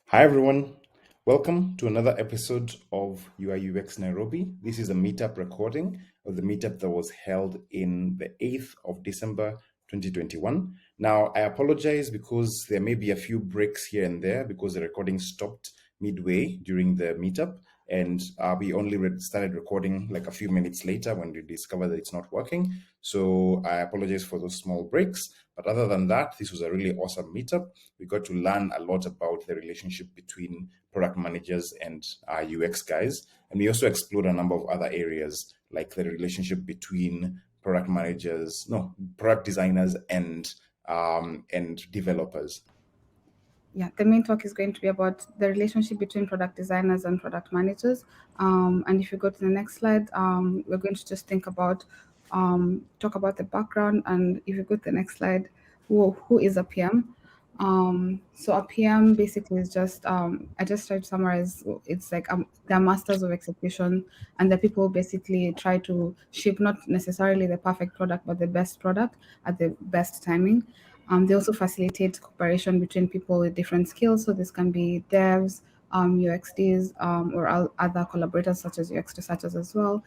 Hi everyone, welcome to another episode of UI UX Nairobi. This is a meetup recording of the meetup that was held in the 8th of December 2021. Now, I apologize because there may be a few breaks here and there because the recording stopped midway during the meetup, and we only started recording like a few minutes later when we discovered that it's not working. So I apologize for those small breaks. But other than that, this was a really awesome meetup. We got to learn a lot about the relationship between product managers and UX guys. And we also explored a number of other areas like the relationship between product designers and developers. Yeah, the main talk is going to be about the relationship between product designers and product managers. And if you go to the next slide, we're going to just talk about the background. And if you go to the next slide, who is a PM? So a PM basically is just, I just tried to summarize, it's like they're masters of execution, and the people basically try to ship not necessarily the perfect product, but the best product at the best timing. They also facilitate cooperation between people with different skills. So this can be devs, UXDs, or other collaborators such as UX researchers as well.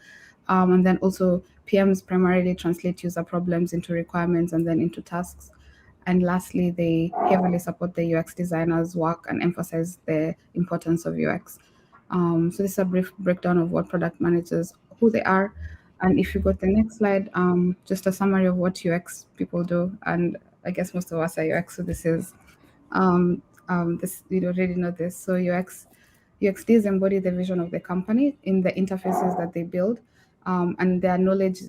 And then also PMs primarily translate user problems into requirements and then into tasks. And lastly, they heavily support the UX designers' work and emphasize the importance of UX. So this is a brief breakdown of what product managers, who they are. And if you go to the next slide, just a summary of what UX people do. And I guess most of us are UX, so this you already know this. So UXDs embody the vision of the company in the interfaces that they build, and their knowledge,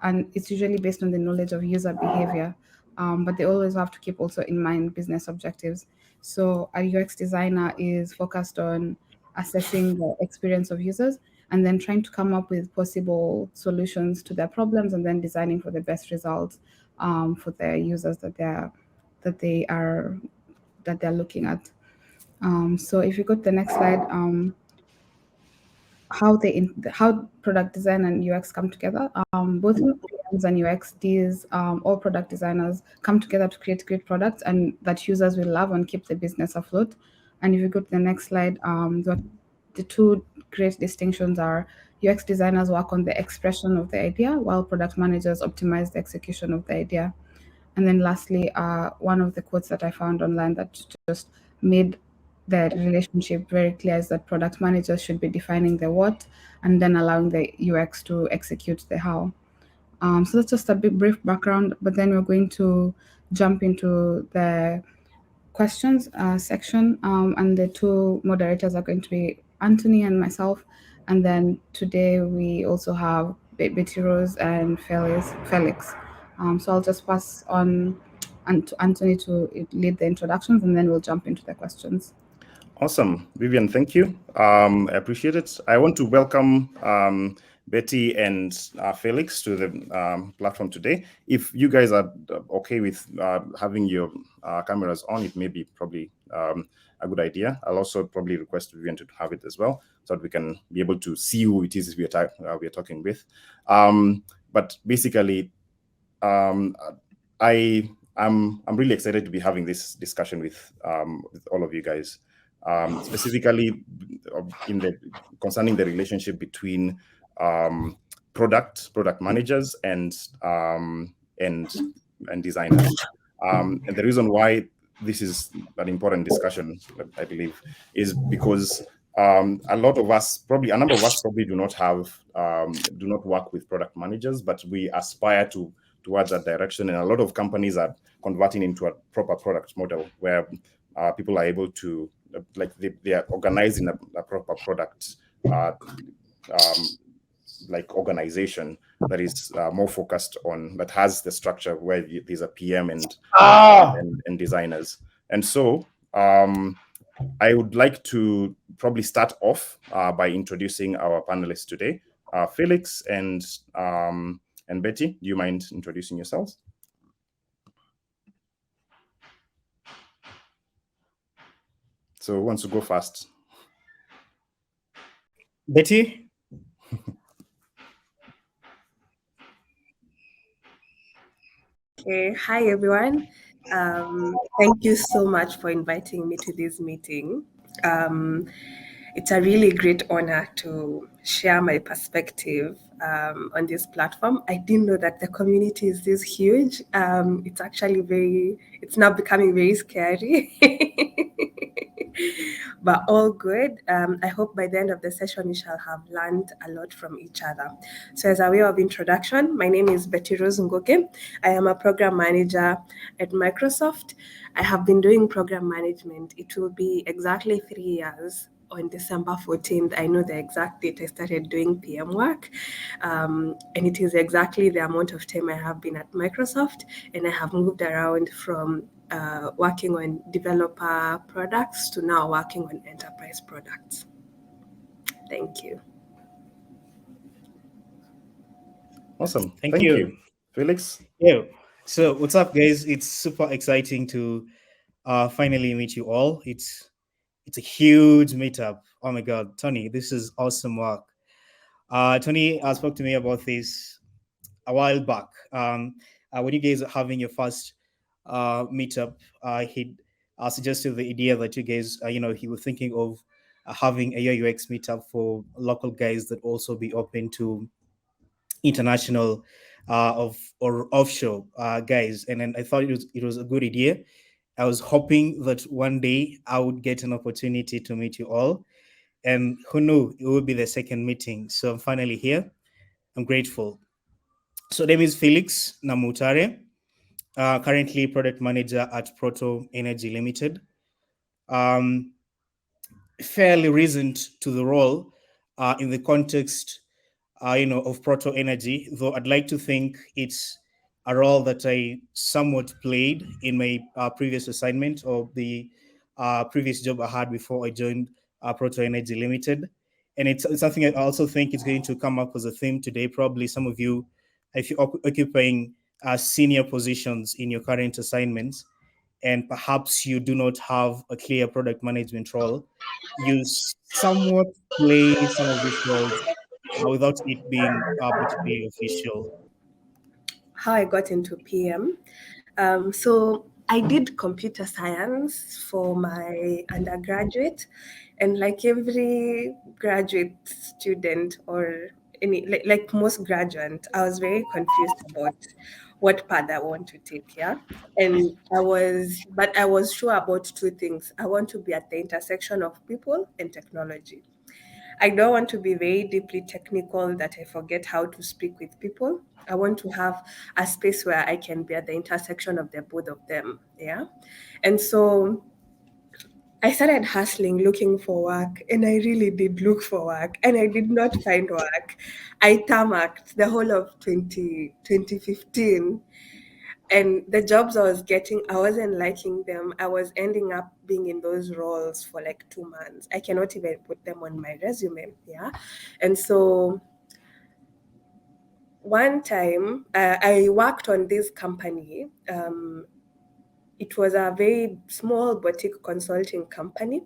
and it's usually based on the knowledge of user behavior. But they always have to keep also in mind business objectives. So a UX designer is focused on assessing the experience of users and then trying to come up with possible solutions to their problems and then designing for the best results for the users that they are that they're looking at. So if you go to the next slide, how product design and UX come together. Both PMs and UXDs, all product designers come together to create great products and that users will love and keep the business afloat. And if you go to the next slide, the two great distinctions are UX designers work on the expression of the idea, while product managers optimize the execution of the idea. And then lastly, one of the quotes that I found online that just made the relationship very clear is that product managers should be defining the what and then allowing the UX to execute the how. So that's just a bit brief background, but then we're going to jump into the questions section, and the two moderators are going to be Anthony and myself. And then today we also have Betty Rose and Felix. So I'll just pass on and to Anthony to lead the introductions, and then we'll jump into the questions. Awesome. Vivian, thank you. I appreciate it. I want to welcome Betty and Felix to the platform today. If you guys are okay with having your cameras on, it may be probably a good idea. I'll also probably request Vivian to have it as well, so that we can be able to see who it is we are talking with. But basically, I'm really excited to be having this discussion with all of you guys. Specifically concerning the relationship between product managers and designers. And the reason why this is an important discussion, I believe, is because a number of us probably do not work with product managers, but we aspire towards that direction. And a lot of companies are converting into a proper product model where people are able to, they are organizing a proper product organization that is more focused on, that has the structure where there's a PM and designers. And so I would like to probably start off by introducing our panelists today, Felix and Betty. Do you mind introducing yourselves? So who wants to go first? Betty? Okay, hi everyone. Thank you so much for inviting me to this meeting. It's a really great honor to share my perspective on this platform. I didn't know that the community is this huge. It's now becoming very scary, but all good. I hope by the end of the session, we shall have learned a lot from each other. So, as a way of introduction, my name is Betty Rose Ngoke. I am a program manager at Microsoft. I have been doing program management. It will be exactly 3 years on December 14th. I know the exact date I started doing PM work. And it is exactly the amount of time I have been at Microsoft. And I have moved around from working on developer products to now working on enterprise products. Thank you. Awesome. Thank Thank you. you. Felix? Yeah. So what's up, guys? It's super exciting to finally meet you all. It's a huge meetup. Oh my god, Tony, this is awesome work. Tony spoke to me about this a while back. When you guys are having your first meetup, he suggested the idea that you guys, he was thinking of having a UX meetup for local guys that also be open to international of or offshore guys. And then I thought it was a good idea. I was hoping that one day I would get an opportunity to meet you all. And who knew it would be the second meeting. So I'm finally here. I'm grateful. So name is Felix Namutare, currently product manager at Proto Energy Limited. Um, Fairly recent to the role in the context of Proto Energy, though I'd like to think it's a role that I somewhat played in my previous assignment or the previous job I had before I joined Proto Energy Limited. And it's something I also think is going to come up as a theme today. Probably some of you, if you're occupying senior positions in your current assignments, and perhaps you do not have a clear product management role, you somewhat play some of these roles without it being particularly official. How I got into PM. So I did computer science for my undergraduate, and like every graduate student or like most graduates, I was very confused about what path I want to take. Yeah, and but I was sure about two things. I want to be at the intersection of people and technology. I don't want to be very deeply technical that I forget how to speak with people. I want to have a space where I can be at the intersection of the both of them. Yeah. And so I started hustling, looking for work, and I really did look for work, and I did not find work. I tarmacked the whole of 2015, and the jobs I was getting, I wasn't liking them. I was ending up being in those roles for like 2 months. I cannot even put them on my resume. Yeah. And so one time I worked on this company. It was a very small boutique consulting company,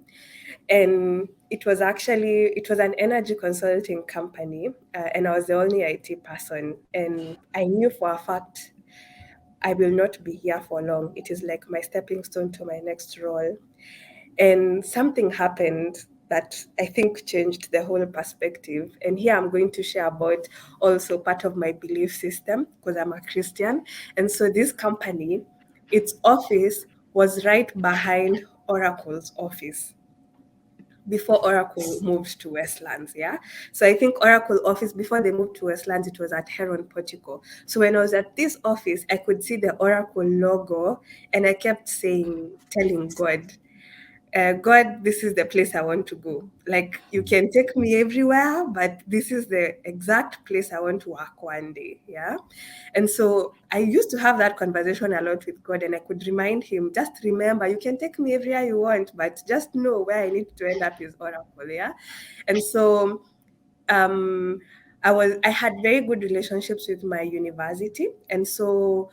and it was an energy consulting company, and I was the only IT person, and I knew for a fact I will not be here for long. It is like my stepping stone to my next role. And something happened that I think changed the whole perspective. And here I'm going to share about also part of my belief system because I'm a Christian. And so this company, its office was right behind Oracle's office before Oracle moved to Westlands, yeah? So I think Oracle office, before they moved to Westlands, it was at Heron Portico. So when I was at this office, I could see the Oracle logo, and I kept telling God, God, this is the place I want to go. Like, you can take me everywhere, but this is the exact place I want to work one day. Yeah. And so I used to have that conversation a lot with God, and I could remind him, just remember, you can take me everywhere you want, but just know where I need to end up is Oracle. Yeah. And so, um, I had very good relationships with my university. And so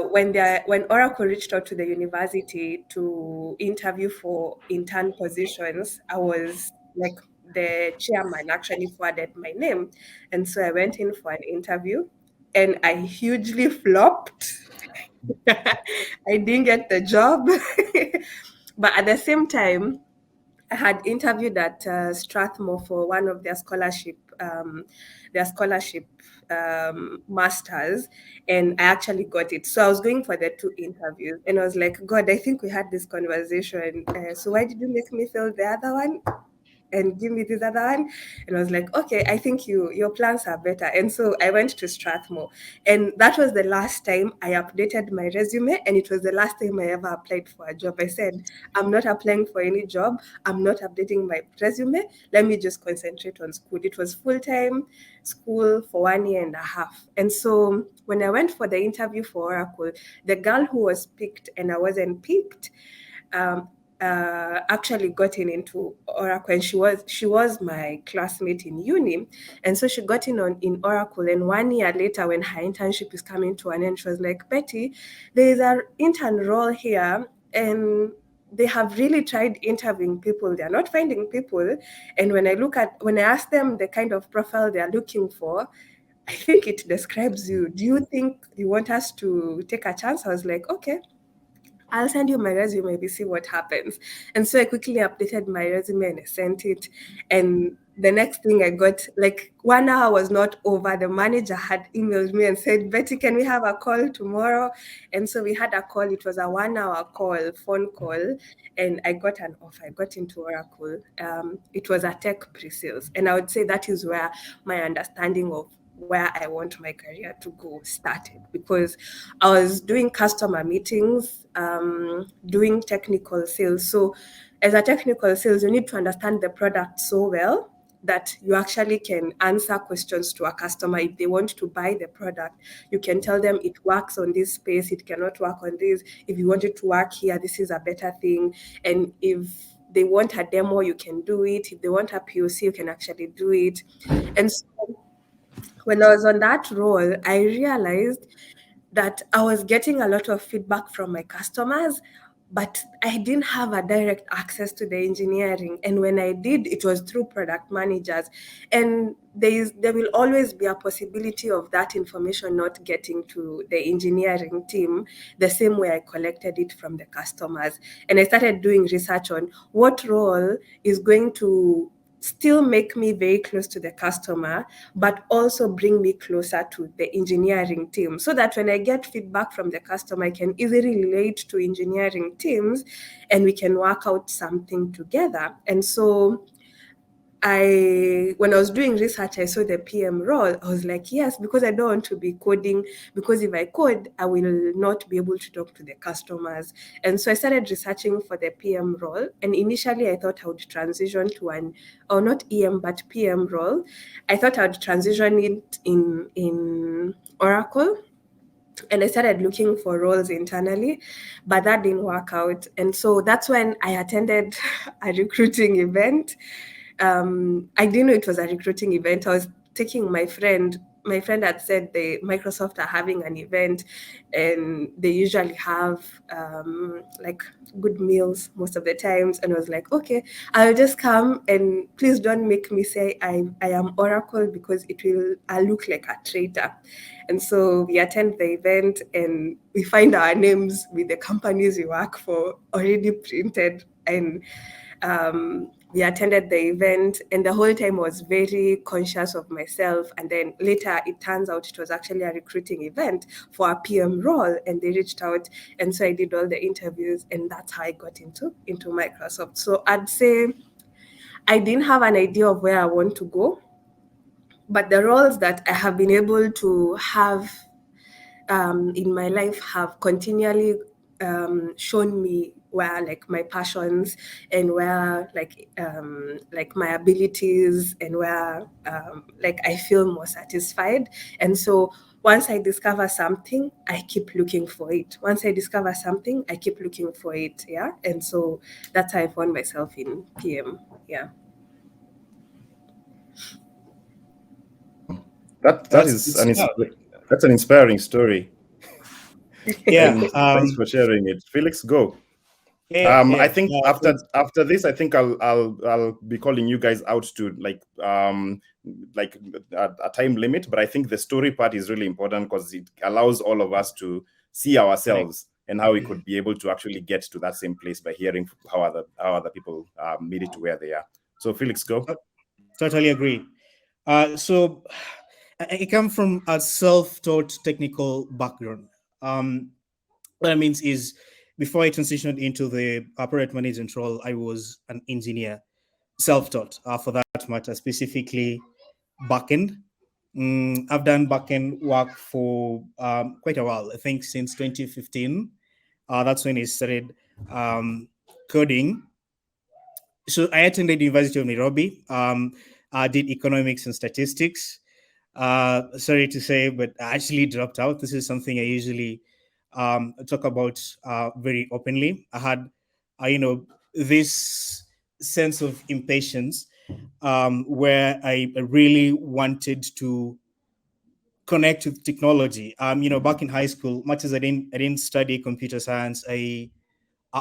when Oracle reached out to the university to interview for intern positions, I was like, the chairman actually forwarded my name, and so I went in for an interview, and I hugely flopped. I didn't get the job, but at the same time, I had interviewed at Strathmore for one of their scholarship masters, and I actually got it. So I was going for the 2 interviews, and I was like, God, I think we had this conversation. So why did you make me fail the other one and give me this other one? And I was like, okay, I think your plans are better. And so I went to Strathmore, and that was the last time I updated my resume, and it was the last time I ever applied for a job. I said, I'm not applying for any job, I'm not updating my resume, let me just concentrate on school. It was full-time school for 1.5 years. And so when I went for the interview for Oracle, the girl who was picked and I wasn't picked, actually gotten into Oracle, and she was my classmate in uni, and so she got in Oracle. And 1 year later, when her internship is coming to an end, she was like, Betty, there is an intern role here, and they have really tried interviewing people, they're not finding people. And when I ask them the kind of profile they're looking for, I think it describes you. Do you think you want us to take a chance? I was like, okay, I'll send you my resume, maybe see what happens. And so I quickly updated my resume and I sent it. And the next thing I got, like 1 hour was not over, the manager had emailed me and said, Betty, can we have a call tomorrow? And so we had a call. It was a 1 hour call, phone call, and I got an offer. I got into Oracle. It was a tech pre-sales. And I would say that is where my understanding of where I want my career to go started, because I was doing customer meetings, doing technical sales. So as a technical sales, you need to understand the product so well that you actually can answer questions to a customer. If they want to buy the product, you can tell them it works on this space, it cannot work on this. If you want it to work here, this is a better thing. And if they want a demo, you can do it. If they want a POC, you can actually do it. And so when I was on that role, I realized that I was getting a lot of feedback from my customers, but I didn't have a direct access to the engineering. And when I did, it was through product managers. And there will always be a possibility of that information not getting to the engineering team the same way I collected it from the customers. And I started doing research on what role is going to still make me very close to the customer, but also bring me closer to the engineering team, so that when I get feedback from the customer, I can easily relate to engineering teams and we can work out something together. And so when I was doing research, I saw the PM role. I was like, yes, because I don't want to be coding, because if I code, I will not be able to talk to the customers. And so I started researching for the PM role. And initially, I thought I would transition to not EM, but PM role. I thought I would transition it in Oracle. And I started looking for roles internally, but that didn't work out. And so that's when I attended a recruiting event. I didn't know it was a recruiting event. I was taking my friend. My friend had said Microsoft are having an event, and they usually have like good meals most of the times. And I was like, okay, I'll just come, and please don't make me say I am Oracle, because I'll look like a traitor. And so we attend the event and we find our names with the companies we work for already printed. And we attended the event, and the whole time I was very conscious of myself. And then later it turns out it was actually a recruiting event for a PM role, and they reached out. And so I did all the interviews, and that's how I got into Microsoft. So I'd say I didn't have an idea of where I want to go, but the roles that I have been able to have in my life have continually shown me where like my passions and where like my abilities, and where like I feel more satisfied. And so once I discover something, I keep looking for it. Once I discover something, I keep looking for it. Yeah. And so that's how I found myself in PM. Yeah. That's an inspiring story. Yeah. Thanks for sharing it, Felix. Go. I think after this, I think I'll be calling you guys out to like a time limit. But I think the story part is really important, because it allows all of us to see ourselves and how we could be able to actually get to that same place by hearing how other people made it to where they are. So Felix, go. Totally agree. So I come from a self-taught technical background. What that means is, before I transitioned into the product management role, I was an engineer, self-taught for that matter, specifically backend. I've done backend work for quite a while. I think since 2015. That's when I started coding. So I attended the University of Nairobi. I did economics and statistics. Sorry to say, but I actually dropped out. This is something I usually talk about very openly. I had, this sense of impatience where I really wanted to connect with technology. Back in high school, much as I didn't study computer science, I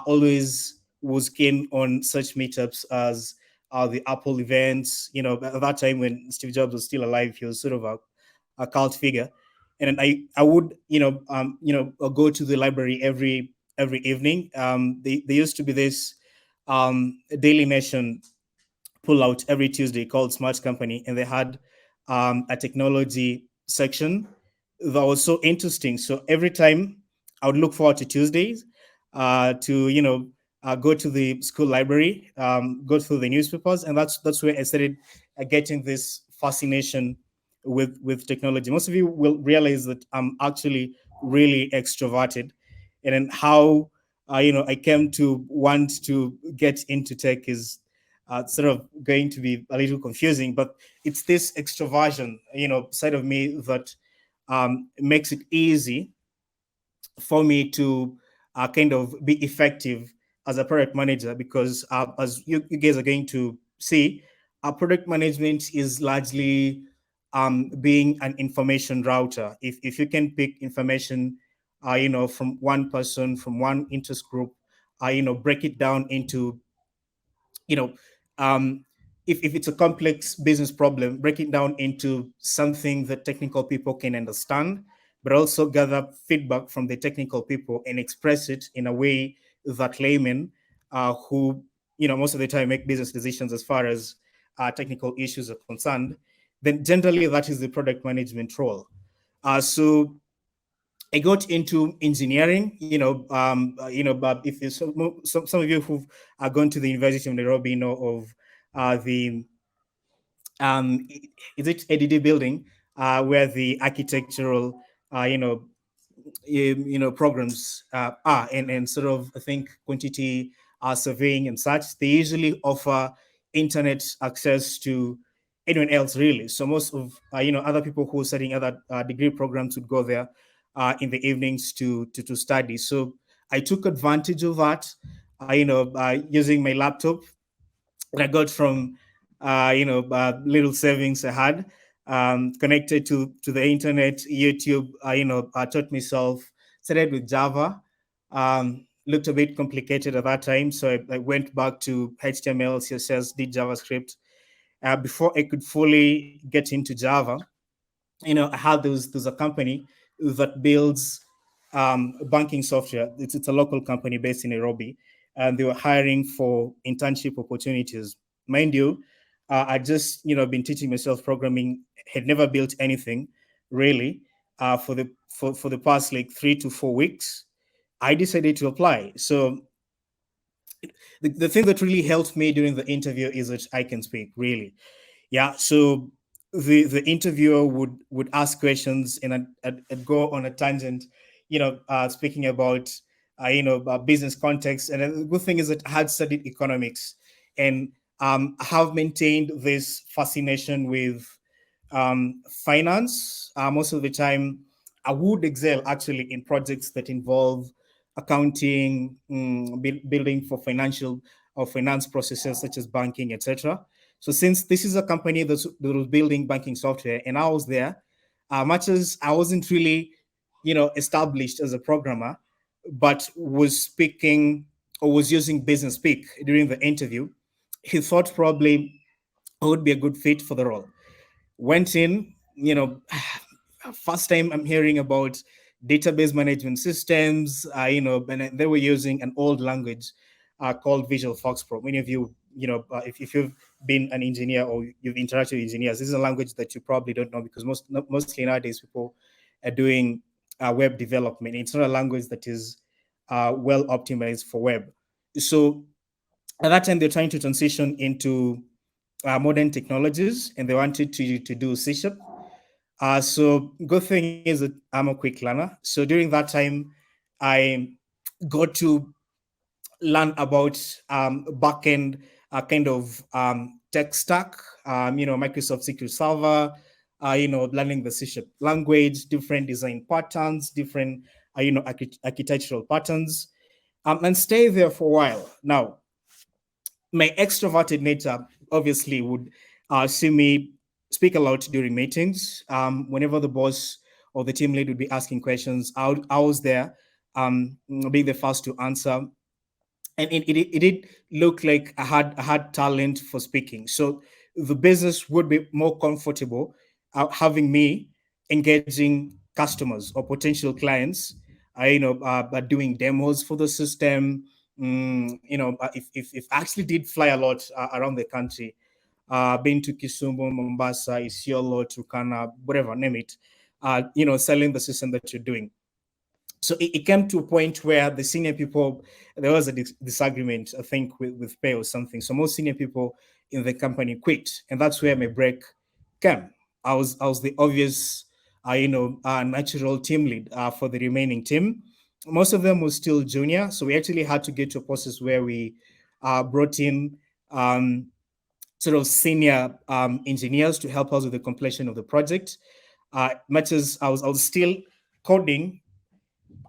always was keen on such meetups as the Apple events. At that time when Steve Jobs was still alive, he was sort of a cult figure, and then I would go to the library every evening. There used to be this Daily Nation pull out every Tuesday called Smart Company, and they had a technology section that was so interesting. So every time I would look forward to Tuesdays to go to the school library, go through the newspapers, and that's where I started getting this fascination with technology. Most of you will realize that I'm actually really extroverted, and then how I came to want to get into tech is sort of going to be a little confusing, but it's this extroversion, side of me that makes it easy for me to kind of be effective as a product manager, because as you guys are going to see, our product management is largely being an information router. If you can pick information, from one person, from one interest group, break it down into you know, if it's a complex business problem, break it down into something that technical people can understand, but also gather feedback from the technical people and express it in a way that laymen who, most of the time make business decisions as far as technical issues are concerned, then generally that is the product management role. So I got into engineering, but if you, some of you who are gone to the University of Nairobi know of the, is it ADD building, where the architectural, programs are, and sort of, I think, quantity surveying and such. They usually offer internet access to anyone else, really. So most of other people who are studying other degree programs would go there in the evenings to study. So I took advantage of that, using my laptop that I got from little savings I had, connected to the internet. YouTube, taught myself. Started with Java. Looked a bit complicated at that time, so I went back to HTML, CSS, did JavaScript. Before I could fully get into Java, I had there's a company that builds banking software. It's a local company based in Nairobi, and they were hiring for internship opportunities. Mind you, I just been teaching myself programming, had never built anything really. For the past like 3 to 4 weeks, I decided to apply. So the thing that really helped me during the interview is that I can speak, really. Yeah. So the interviewer would ask questions, and I'd go on a tangent, speaking about business context. And the good thing is that I had studied economics, and have maintained this fascination with finance. Most of the time, I would excel actually in projects that involve accounting, building for financial or finance processes such as banking, etc. So since this is a company that was building banking software, and I was there, much as I wasn't really, established as a programmer, but was speaking or was using business speak during the interview, he thought probably I would be a good fit for the role. Went in, first time I'm hearing about database management systems, and they were using an old language called Visual Fox Pro. Many of you, if you've been an engineer or you've interacted with engineers, this is a language that you probably don't know, because mostly nowadays people are doing web development. It's not a language that is well optimized for web. So at that time, they're trying to transition into modern technologies, and they wanted to do C#. So good thing is that I'm a quick learner. So during that time, I got to learn about backend kind of tech stack, Microsoft SQL Server, learning the C# language, different design patterns, different, architectural patterns, and stay there for a while. Now, my extroverted nature obviously would see me speak a lot during meetings. Whenever the boss or the team lead would be asking questions, I was there, being the first to answer. And it did look like I had talent for speaking. So the business would be more comfortable having me engaging customers or potential clients, by doing demos for the system. If I actually did fly a lot around the country, been to Kisumu, Mombasa, Isiolo, Turkana, whatever, name it, selling the system that you're doing. So it came to a point where the senior people, there was a disagreement, I think, with pay or something. So most senior people in the company quit, and that's where my break came. I was the obvious, natural team lead for the remaining team. Most of them were still junior, so we actually had to get to a process where we brought in sort of senior engineers to help us with the completion of the project. Much as I was still coding,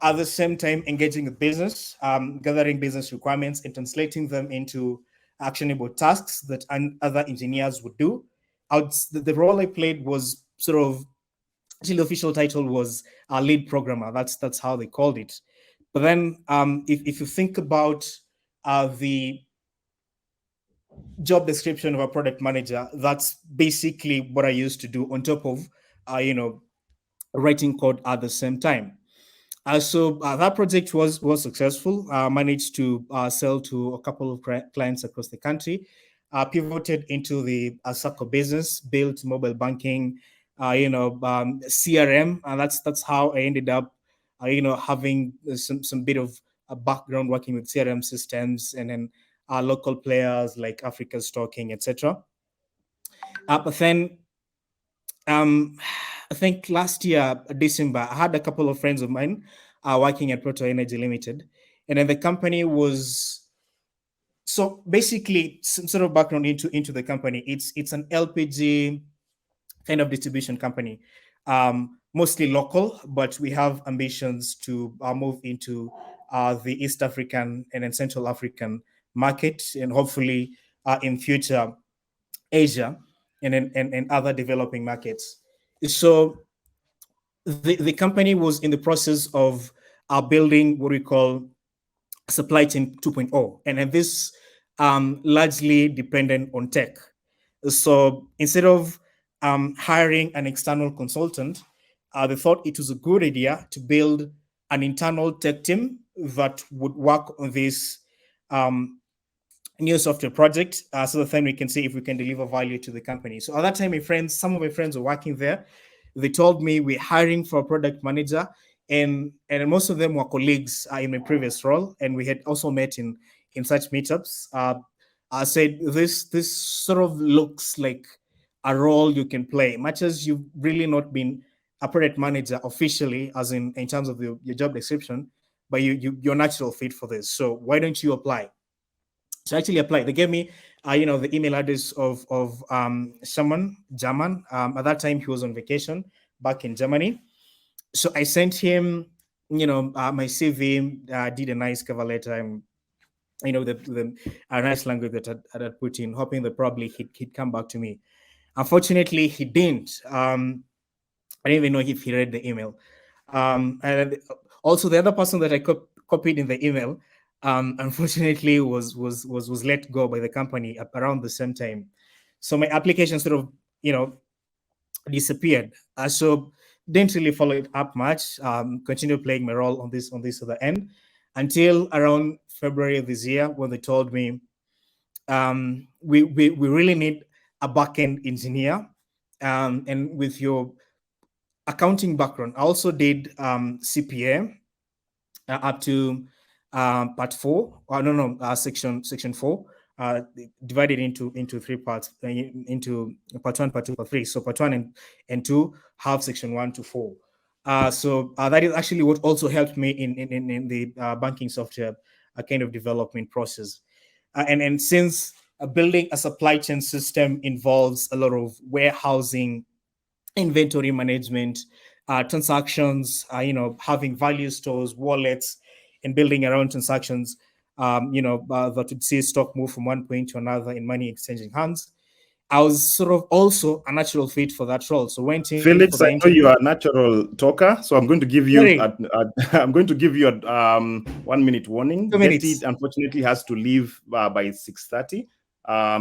at the same time engaging with business, gathering business requirements and translating them into actionable tasks that other engineers would do. The role I played was sort of, actually the official title was lead programmer. That's how they called it. But then if you think about the job description of a product manager, that's basically what I used to do on top of, writing code at the same time. So that project was successful. Managed to sell to a couple of clients across the country. Pivoted into the Sacco business, built mobile banking, CRM, and that's how I ended up, having some bit of a background working with CRM systems, and then local players like Africa's Talking, etc. But then I think last year, December, I had a couple of friends of mine working at Proto Energy Limited. And then the company was, so basically some sort of background into the company. It's an LPG kind of distribution company, mostly local, but we have ambitions to move into the East African and then Central African market, and hopefully in future Asia and other developing markets. So the company was in the process of building what we call supply chain 2.0, and this largely dependent on tech. So instead of hiring an external consultant, they thought it was a good idea to build an internal tech team that would work on this new software project, so that then we can see if we can deliver value to the company. So at that time, some of my friends were working there. They told me we're hiring for a product manager, and most of them were colleagues in my previous role, and we had also met in such meetups. I said this sort of looks like a role you can play, much as you've really not been a product manager officially, as in terms of your job description, but you're a natural fit for this. So why don't you apply? So I actually applied. They gave me, the email address of someone, German. At that time, he was on vacation back in Germany. So I sent him, my CV, did a nice cover letter, and the nice language that I had put in, hoping that probably he'd come back to me. Unfortunately, he didn't. I didn't even know if he read the email. And also, the other person that I copied in the email, unfortunately, was let go by the company around the same time. So my application sort of, disappeared. So didn't really follow it up much. Continued playing my role on this other end until around February of this year, when they told me we really need a backend engineer, and with your accounting background, I also did CPA up to part 4. Section 4. Divided into 3 parts, into part 1, part 2, part 3. So part 1 and 2 have section 1 to 4. So that is actually what also helped me in the banking software kind of development process. And since building a supply chain system involves a lot of warehousing, inventory management, transactions, having value stores, wallets, and building around transactions, that would see stock move from one point to another in money exchanging hands. I was sort of also a natural fit for that role. So went in Felix, for the I know you are a natural talker, so I'm going to give you I'm going to give you a 1 minute warning. 2 minutes. Betty unfortunately has to leave by 6:30.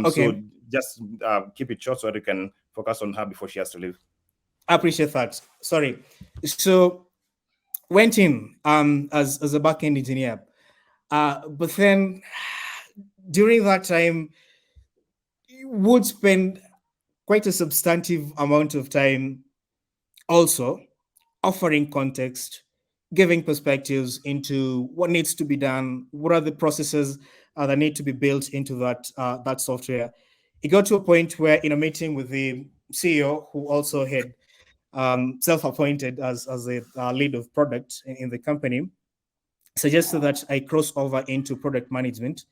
Okay. So just keep it short so that you can focus on her before she has to leave. I appreciate that. Sorry. So went in as a backend engineer, but then during that time, would spend quite a substantive amount of time also offering context, giving perspectives into what needs to be done, what are the processes that need to be built into that software. It got to a point where, in a meeting with the CEO, who also had self-appointed as the lead of product in the company, suggested that I cross over into product management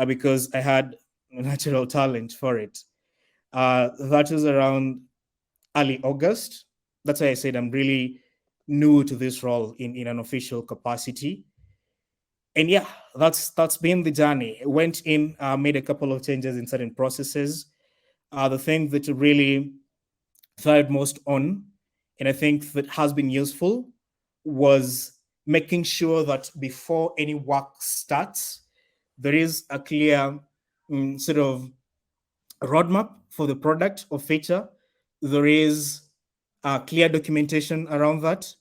because I had natural talent for it. That was around early August. That's why I said I'm really new to this role in an official capacity. And yeah, that's been the journey. I went in, made a couple of changes in certain processes. The thing that really thrived most on, and I think that has been useful, was making sure that before any work starts, there is a clear sort of roadmap for the product or feature. There is clear documentation around that,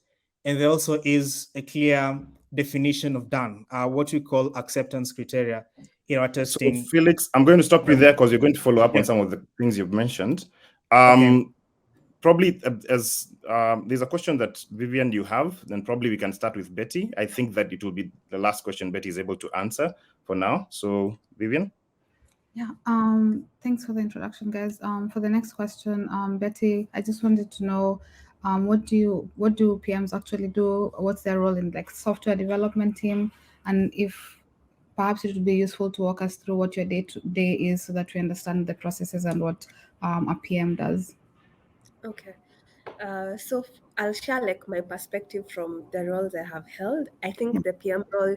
and there also is a clear definition of done, what we call acceptance criteria in our testing. So Felix, I'm going to stop you there because you're going to follow up on some of the things you've mentioned. Probably as there's a question that Vivian you have, then probably we can start with Betty. I think that it will be the last question Betty is able to answer for now. So Vivian. Yeah, thanks for the introduction, guys. For the next question, Betty, I just wanted to know, what do PMs actually do? What's their role in like software development team? And if perhaps it would be useful to walk us through what your day-to-day is so that we understand the processes and what a PM does. Okay. So I'll share like my perspective from the roles I have held. I think the PM role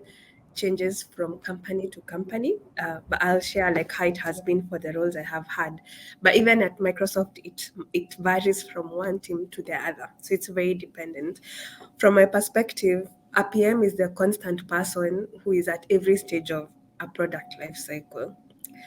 changes from company to company, but I'll share like how it has been for the roles I have had. But even at Microsoft, it varies from one team to the other, so it's very dependent. From my perspective, a PM is the constant person who is at every stage of a product life cycle.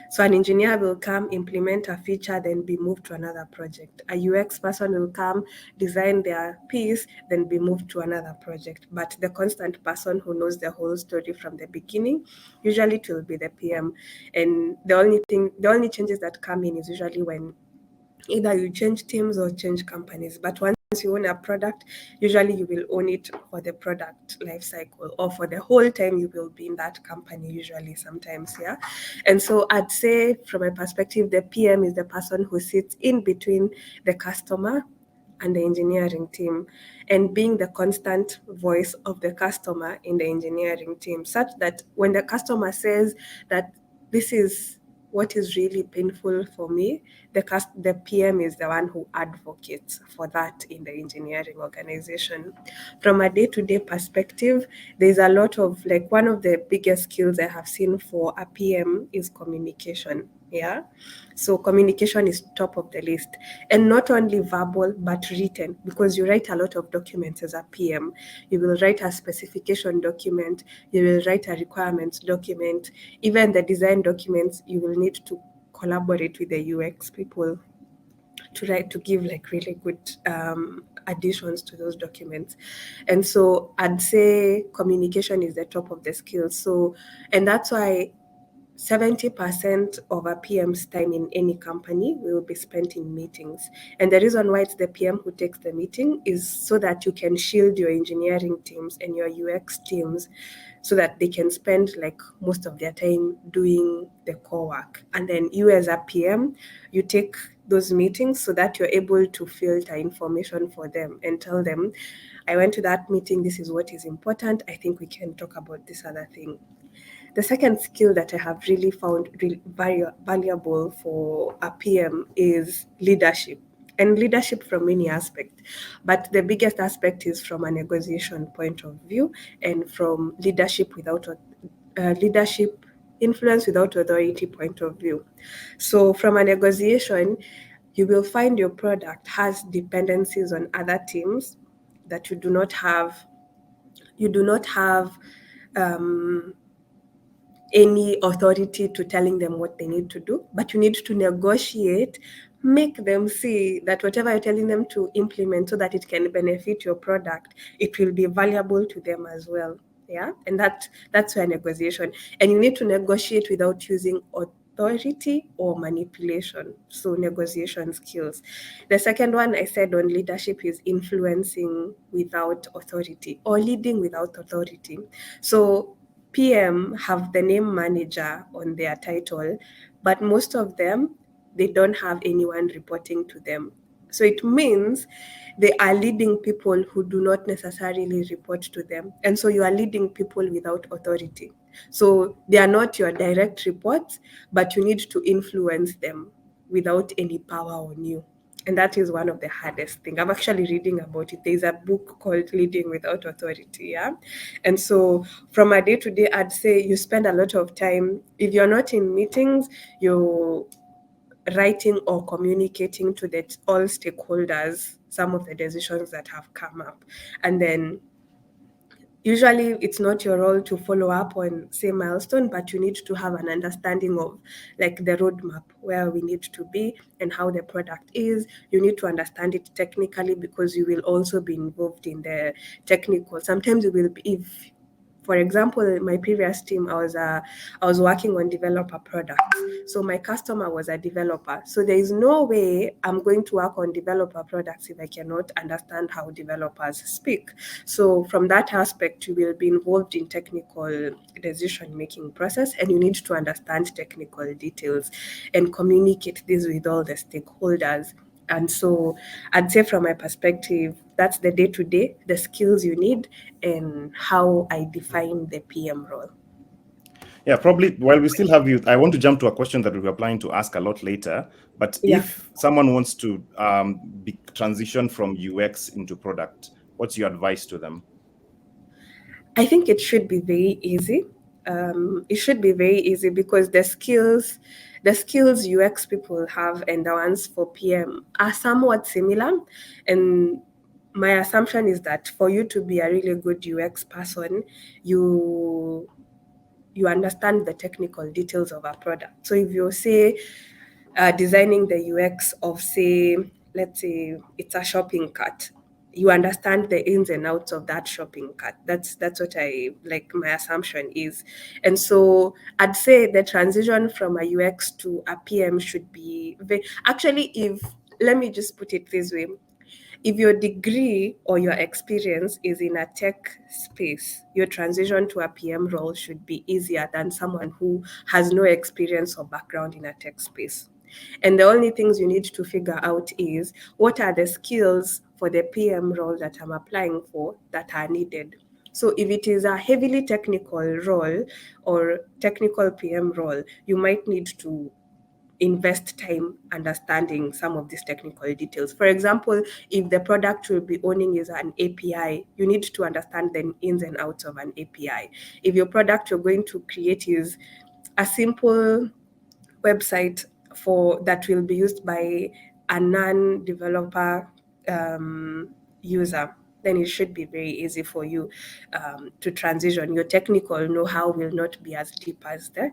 So an engineer will come, implement a feature, then be moved to another project. A UX person will come, design their piece, then be moved to another project. But the constant person who knows the whole story from the beginning, usually it will be the PM. And the only changes that come in is usually when either you change teams or change companies. But once you own a product, usually you will own it for the product life cycle or for the whole time you will be in that company, usually sometimes, yeah. And so I'd say from my perspective, the PM is the person who sits in between the customer and the engineering team, and being the constant voice of the customer in the engineering team, such that when the customer says that this is what is really painful for me, the PM is the one who advocates for that in the engineering organization. From a day-to-day perspective, there's a lot of, like, one of the biggest skills I have seen for a PM is communication. Yeah. So communication is top of the list, and not only verbal but written, because you write a lot of documents as a PM. You will write a specification document, you will write a requirements document, even the design documents. You will need to collaborate with the UX people to give like really good additions to those documents. And so I'd say communication is the top of the skills. So, and that's why 70% of a PM's time in any company will be spent in meetings. And the reason why it's the PM who takes the meeting is so that you can shield your engineering teams and your UX teams so that they can spend like most of their time doing the core work. And then you as a PM, you take those meetings so that you're able to filter information for them and tell them, I went to that meeting, this is what is important. I think we can talk about this other thing. The second skill that I have really found very valuable for a PM is leadership. And leadership from many aspects, but the biggest aspect is from a negotiation point of view and from leadership leadership influence without authority point of view. So from a negotiation, you will find your product has dependencies on other teams that you do not have. You do not have any authority to telling them what they need to do, but you need to negotiate, make them see that whatever you're telling them to implement so that it can benefit your product, it will be valuable to them as well. Yeah, and that's where negotiation. And you need to negotiate without using authority or manipulation. So negotiation skills. The second one I said on leadership is influencing without authority or leading without authority. So PM have the name manager on their title, but most of them, they don't have anyone reporting to them. So it means they are leading people who do not necessarily report to them. And so you are leading people without authority. So they are not your direct reports, but you need to influence them without any power on you. And that is one of the hardest things. I'm actually reading about it. There's a book called Leading Without Authority. Yeah. And so from a day to day, I'd say you spend a lot of time, if you're not in meetings, you're writing or communicating to all stakeholders some of the decisions that have come up. And then usually it's not your role to follow up on say milestone, but you need to have an understanding of like the roadmap where we need to be and how the product is. You need to understand it technically because you will also be involved in the technical. Sometimes you will be, if for example, in my previous team, I was working on developer products. So my customer was a developer. So there is no way I'm going to work on developer products if I cannot understand how developers speak. So from that aspect, you will be involved in technical decision-making process, and you need to understand technical details and communicate this with all the stakeholders. And so I'd say from my perspective, that's the day-to-day, the skills you need, and how I define the PM role. Yeah, probably while we still have you, I want to jump to a question that we were planning to ask a lot later. But Yeah. if someone wants to transition from UX into product, what's your advice to them? I think it should be very easy. It should be very easy because the skills UX people have and the ones for PM are somewhat similar. And my assumption is that for you to be a really good UX person, you understand the technical details of a product. So if you say designing the UX of, say, let's say it's a shopping cart, you understand the ins and outs of that shopping cart. That's what I like. My assumption is, and so I'd say the transition from a UX to a PM should be actually. If let me just put it this way. If your degree or your experience is in a tech space, your transition to a PM role should be easier than someone who has no experience or background in a tech space. And the only things you need to figure out is what are the skills for the PM role that I'm applying for that are needed. So if it is a heavily technical role or technical PM role, you might need to invest time understanding some of these technical details. For example, if the product you'll be owning is an API, you need to understand the ins and outs of an API. If your product you're going to create is a simple website for that will be used by a non-developer user, then it should be very easy for you to transition. Your technical know-how will not be as deep as the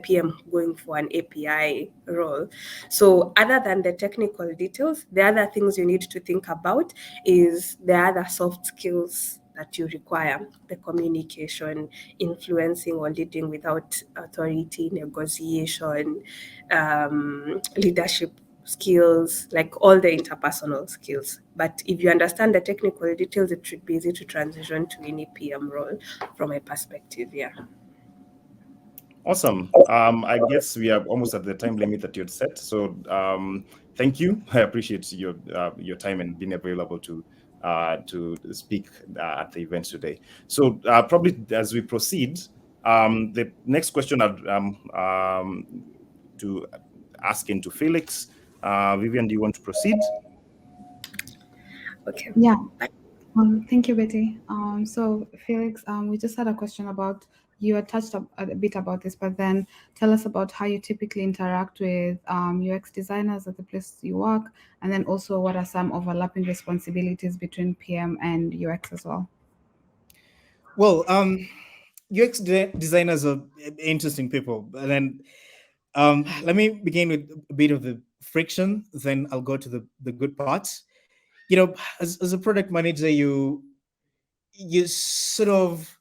PM going for an API role. So other than the technical details, the other things you need to think about is the other soft skills that you require: the communication, influencing or leading without authority, negotiation, leadership skills, like all the interpersonal skills. But if you understand the technical details, it should be easy to transition to any PM role from my perspective. Yeah. Awesome. I guess we are almost at the time limit that you had set. So thank you. I appreciate your time and being available to speak at the event today. So probably as we proceed, the next question I'd to ask into Felix. Vivian, do you want to proceed? Okay. Yeah. Thank you, Betty. So Felix, we just had a question about, you had touched a bit about this, but then tell us about how you typically interact with UX designers at the place you work, and then also what are some overlapping responsibilities between PM and UX as well. Well, UX designers are interesting people, and then let me begin with a bit of the friction, then I'll go to the good parts. You know, as a product manager, you sort of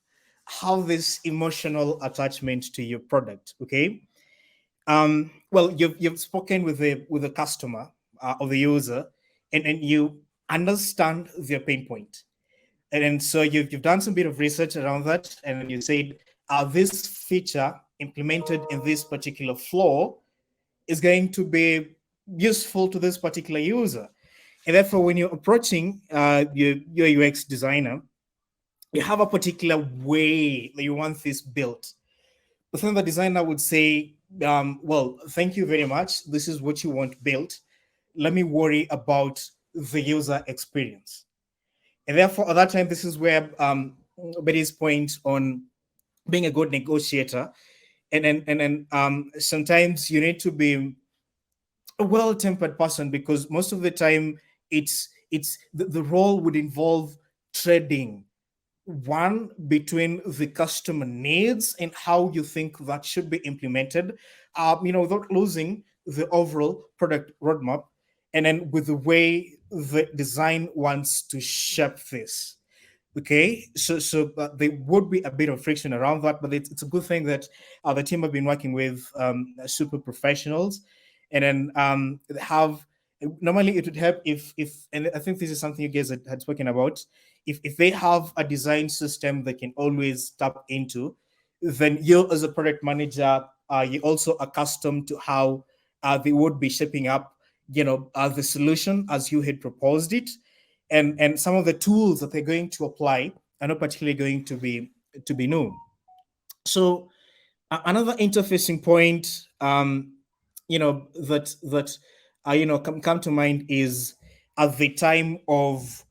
have this emotional attachment to your product. Okay. Well, you've spoken with the customer or the user, and you understand their pain point, and then so you've done some bit of research around that, and then you said, this feature implemented in this particular flow is going to be useful to this particular user. And therefore, when you're approaching your UX designer, you have a particular way that you want this built. But then the designer would say, well, thank you very much. This is what you want built. Let me worry about the user experience. And therefore, at that time, this is where Betty's point on being a good negotiator, and then sometimes you need to be a well-tempered person, because most of the time it's the role would involve trading one between the customer needs and how you think that should be implemented, without losing the overall product roadmap, and then with the way the design wants to shape this. Okay, so there would be a bit of friction around that, but it's a good thing that the team have been working with super professionals, and then they have, normally it would help if and I think this is something you guys had spoken about, if they have a design system they can always tap into, then you as a product manager, you're also accustomed to how they would be shaping up, the solution as you had proposed it, and some of the tools that they're going to apply are not particularly going to be new. So another interfacing point, that come to mind is at the time of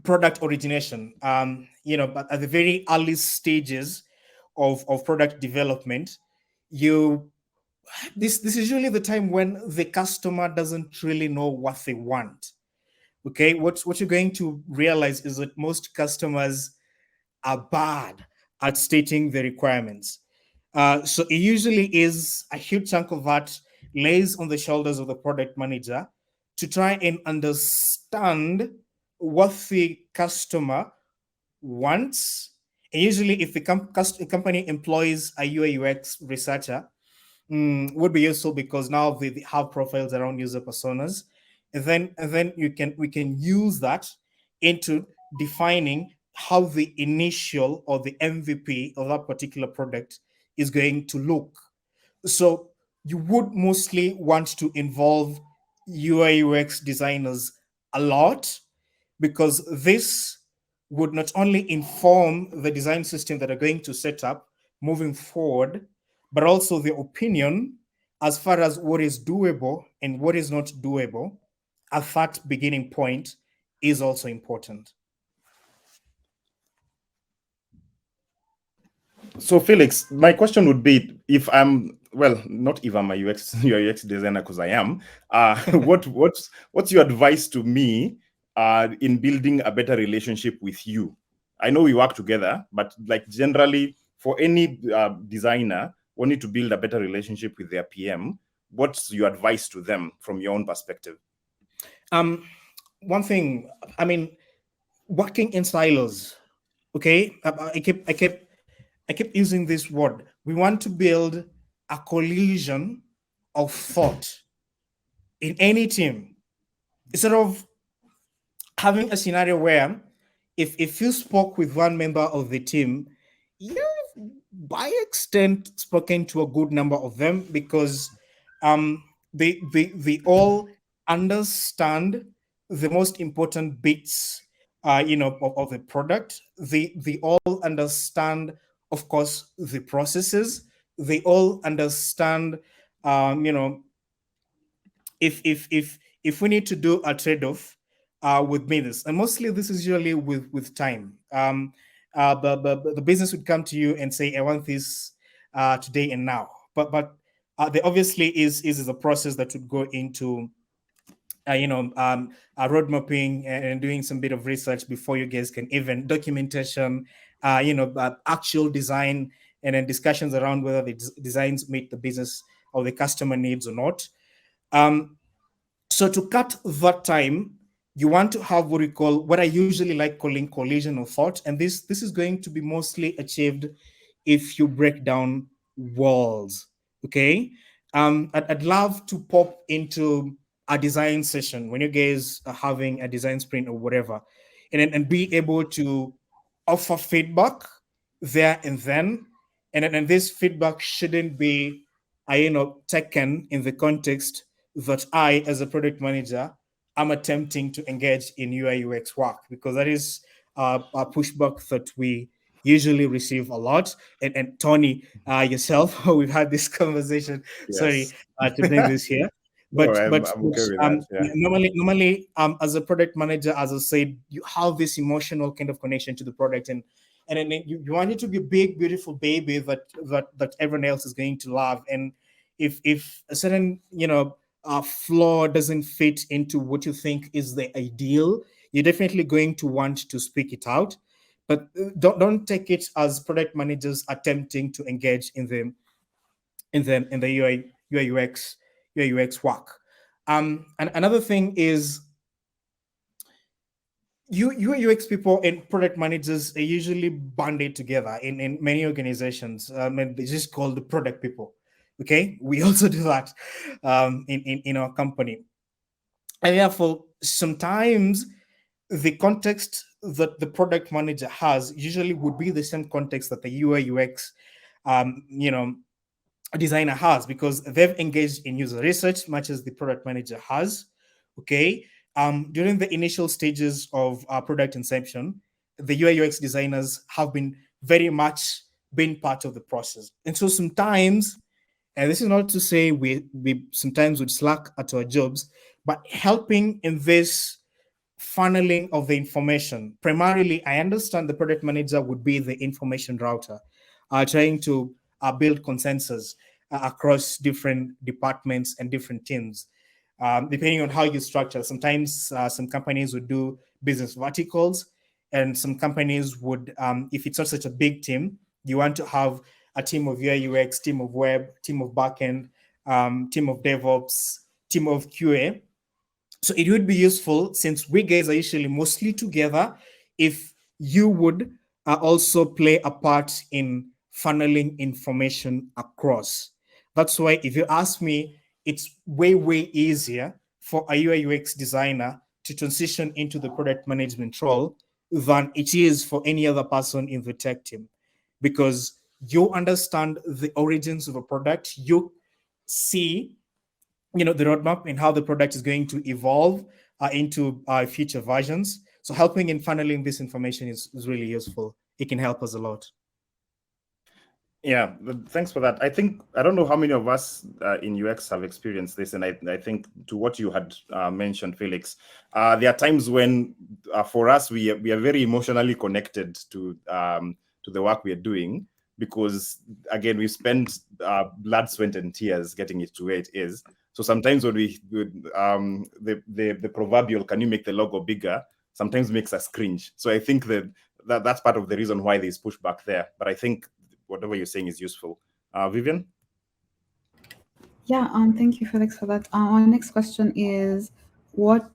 product origination. But at the very early stages of product development, this is usually the time when the customer doesn't really know what they want. Okay, what you're going to realize is that most customers are bad at stating the requirements. So it usually is a huge chunk of that lays on the shoulders of the product manager to try and understand what the customer wants. And usually, if the company employs a UI UX researcher, would be useful, because now they have profiles around user personas, and then we can use that into defining how the initial or the MVP of that particular product is going to look. So you would mostly want to involve UI UX designers a lot, because this would not only inform the design system that are going to set up moving forward, but also the opinion as far as what is doable and what is not doable at that beginning point is also important. So Felix, my question would be, if I'm well, not if I'm a UX designer, because I am. What's your advice to me in building a better relationship with you? I know we work together, but like generally for any designer wanting to build a better relationship with their PM, what's your advice to them from your own perspective? One thing, I mean, working in silos. Okay, I keep using this word. We want to build a collision of thought in any team instead of having a scenario where if you spoke with one member of the team, you've by extent spoken to a good number of them because they all understand the most important bits of the product. They all understand, of course, the processes. They all understand you know if we need to do a trade-off with business, and mostly this is usually with time. But the business would come to you and say, "I want this today and now." But there obviously is a process that would go into road mapping and doing some bit of research before you guys can even documentation, actual design, and then discussions around whether the designs meet the business or the customer needs or not. So to cut that time, you want to have what I usually like calling collision of thought, and this is going to be mostly achieved if you break down walls. Okay, I'd love to pop into a design session when you guys are having a design sprint or whatever, and be able to offer feedback there and then, and this feedback shouldn't be taken in the context that I, as a product manager, am attempting to engage in UI UX work, because that is a pushback that we usually receive a lot. And Tony, yourself, we've had this conversation. Yes. Sorry to bring this here. No, But I'm okay with that. Yeah. normally, as a product manager, as I said, you have this emotional kind of connection to the product, and then you want it to be a big, beautiful baby that everyone else is going to love. And if a certain flaw doesn't fit into what you think is the ideal, you're definitely going to want to speak it out. But don't take it as product managers attempting to engage in the UI UX work. And another thing is, UI UX people and product managers are usually banded together in many organizations, and they just call the product people. Okay, we also do that in our company, and therefore sometimes the context that the product manager has usually would be the same context that the UI UX designer has, because they've engaged in user research much as the product manager has. Okay, during the initial stages of product inception, the UI UX designers have been very much been part of the process, and so sometimes, and this is not to say we sometimes would slack at our jobs, but helping in this funneling of the information. Primarily, I understand the product manager would be the information router, trying to build consensus across different departments and different teams. Depending on how you structure, sometimes some companies would do business verticals, and some companies would, if it's not such a big team, you want to have a team of UI UX, team of web, team of backend, team of DevOps, team of QA. So it would be useful, since we guys are usually mostly together, if you would also play a part in funneling information across. That's why, if you ask me, it's way easier for a UI UX designer to transition into the product management role than it is for any other person in the tech team, because you understand the origins of a product, you see the roadmap and how the product is going to evolve into future versions. So helping in funneling this information is really useful. It can help us a lot. Yeah, thanks for that. I don't know how many of us in UX have experienced this, and I think to what you had mentioned, Felix, there are times when for us we are very emotionally connected to the work we are doing, because again, we spent blood, sweat, and tears getting it to where it is. So sometimes when the proverbial "can you make the logo bigger" sometimes makes us cringe. So I think that's part of the reason why there's pushback there. But I think whatever you're saying is useful. Vivian? Yeah, thank you, Felix, for that. Our next question is, what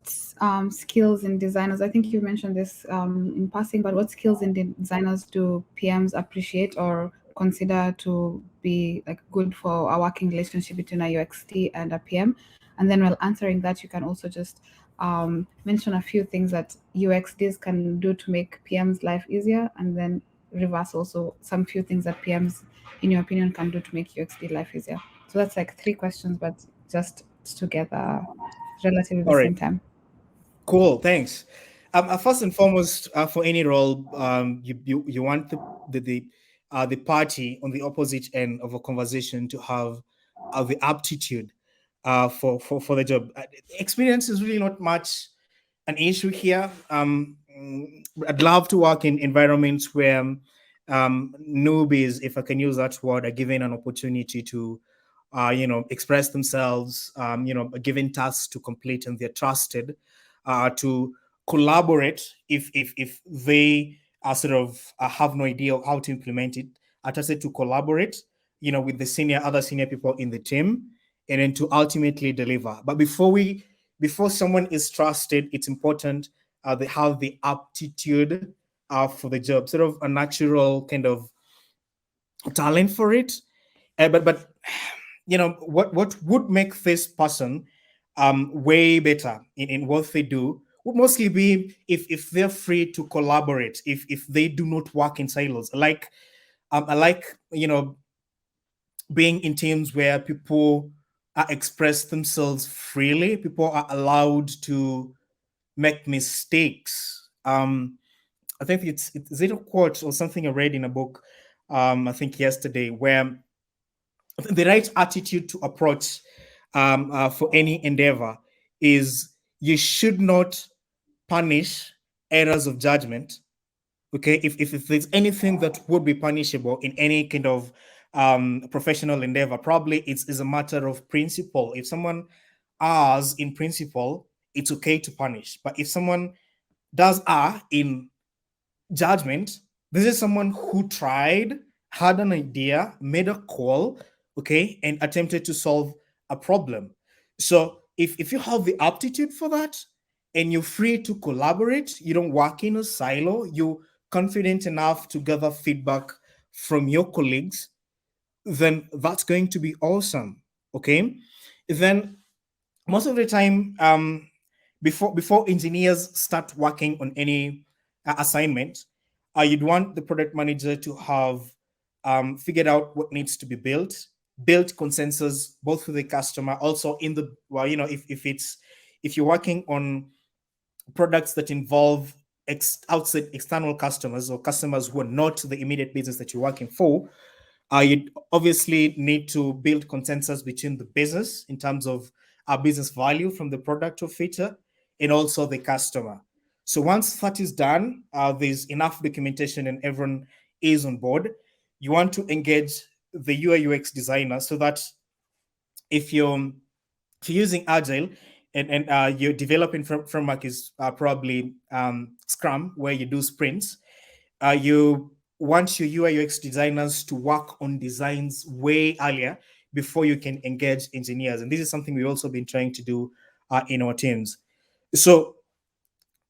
skills in designers, I think you mentioned this in passing, but what skills in designers do PMs appreciate or consider to be like good for a working relationship between a UXT and a PM? And then while answering that, you can also just mention a few things that UXDs can do to make PM's life easier, and then reverse also some few things that PMs, in your opinion, can do to make UXD life easier. So that's like 3 questions, but just together relatively the same time. Cool, thanks. First and foremost, for any role, you want the party on the opposite end of a conversation to have the aptitude for the job. Experience is really not much an issue here. I'd love to work in environments where newbies, if I can use that word, are given an opportunity to express themselves, given tasks to complete, and they're trusted to collaborate if they are sort of have no idea how to implement it. I trusted to collaborate, with the other senior people in the team, and then to ultimately deliver. But before someone is trusted, it's important they have the aptitude for the job, sort of a natural kind of talent for it. But what would make this person way better in what they do would mostly be if they're free to collaborate, if they do not work in silos. I like being in teams where people express themselves freely. People are allowed to make mistakes. I think it's a quote or something I read in a book, I think yesterday, where the right attitude to approach for any endeavor is you should not punish errors of judgment. Okay, if there's anything that would be punishable in any kind of professional endeavor, probably it's a matter of principle. If someone errs in principle, it's okay to punish. But if someone does err in judgment, this is someone who tried, had an idea, made a call, okay, and attempted to solve a problem. So if you have the aptitude for that and you're free to collaborate, you don't work in a silo, you're confident enough to gather feedback from your colleagues, then that's going to be awesome. Okay. Then most of the time, before engineers start working on any assignment, you'd want the product manager to have figured out what needs to be built consensus both with the customer, also in the if you're working on products that involve outside external customers or customers who are not the immediate business that you're working for, you obviously need to build consensus between the business in terms of business value from the product or feature, and also the customer. So once that is done, there's enough documentation and everyone is on board. You want to engage the UI UX designer so that if you're using Agile and your developing framework is probably Scrum, where you do sprints, you want your UI UX designers to work on designs way earlier before you can engage engineers. And this is something we've also been trying to do in our teams. So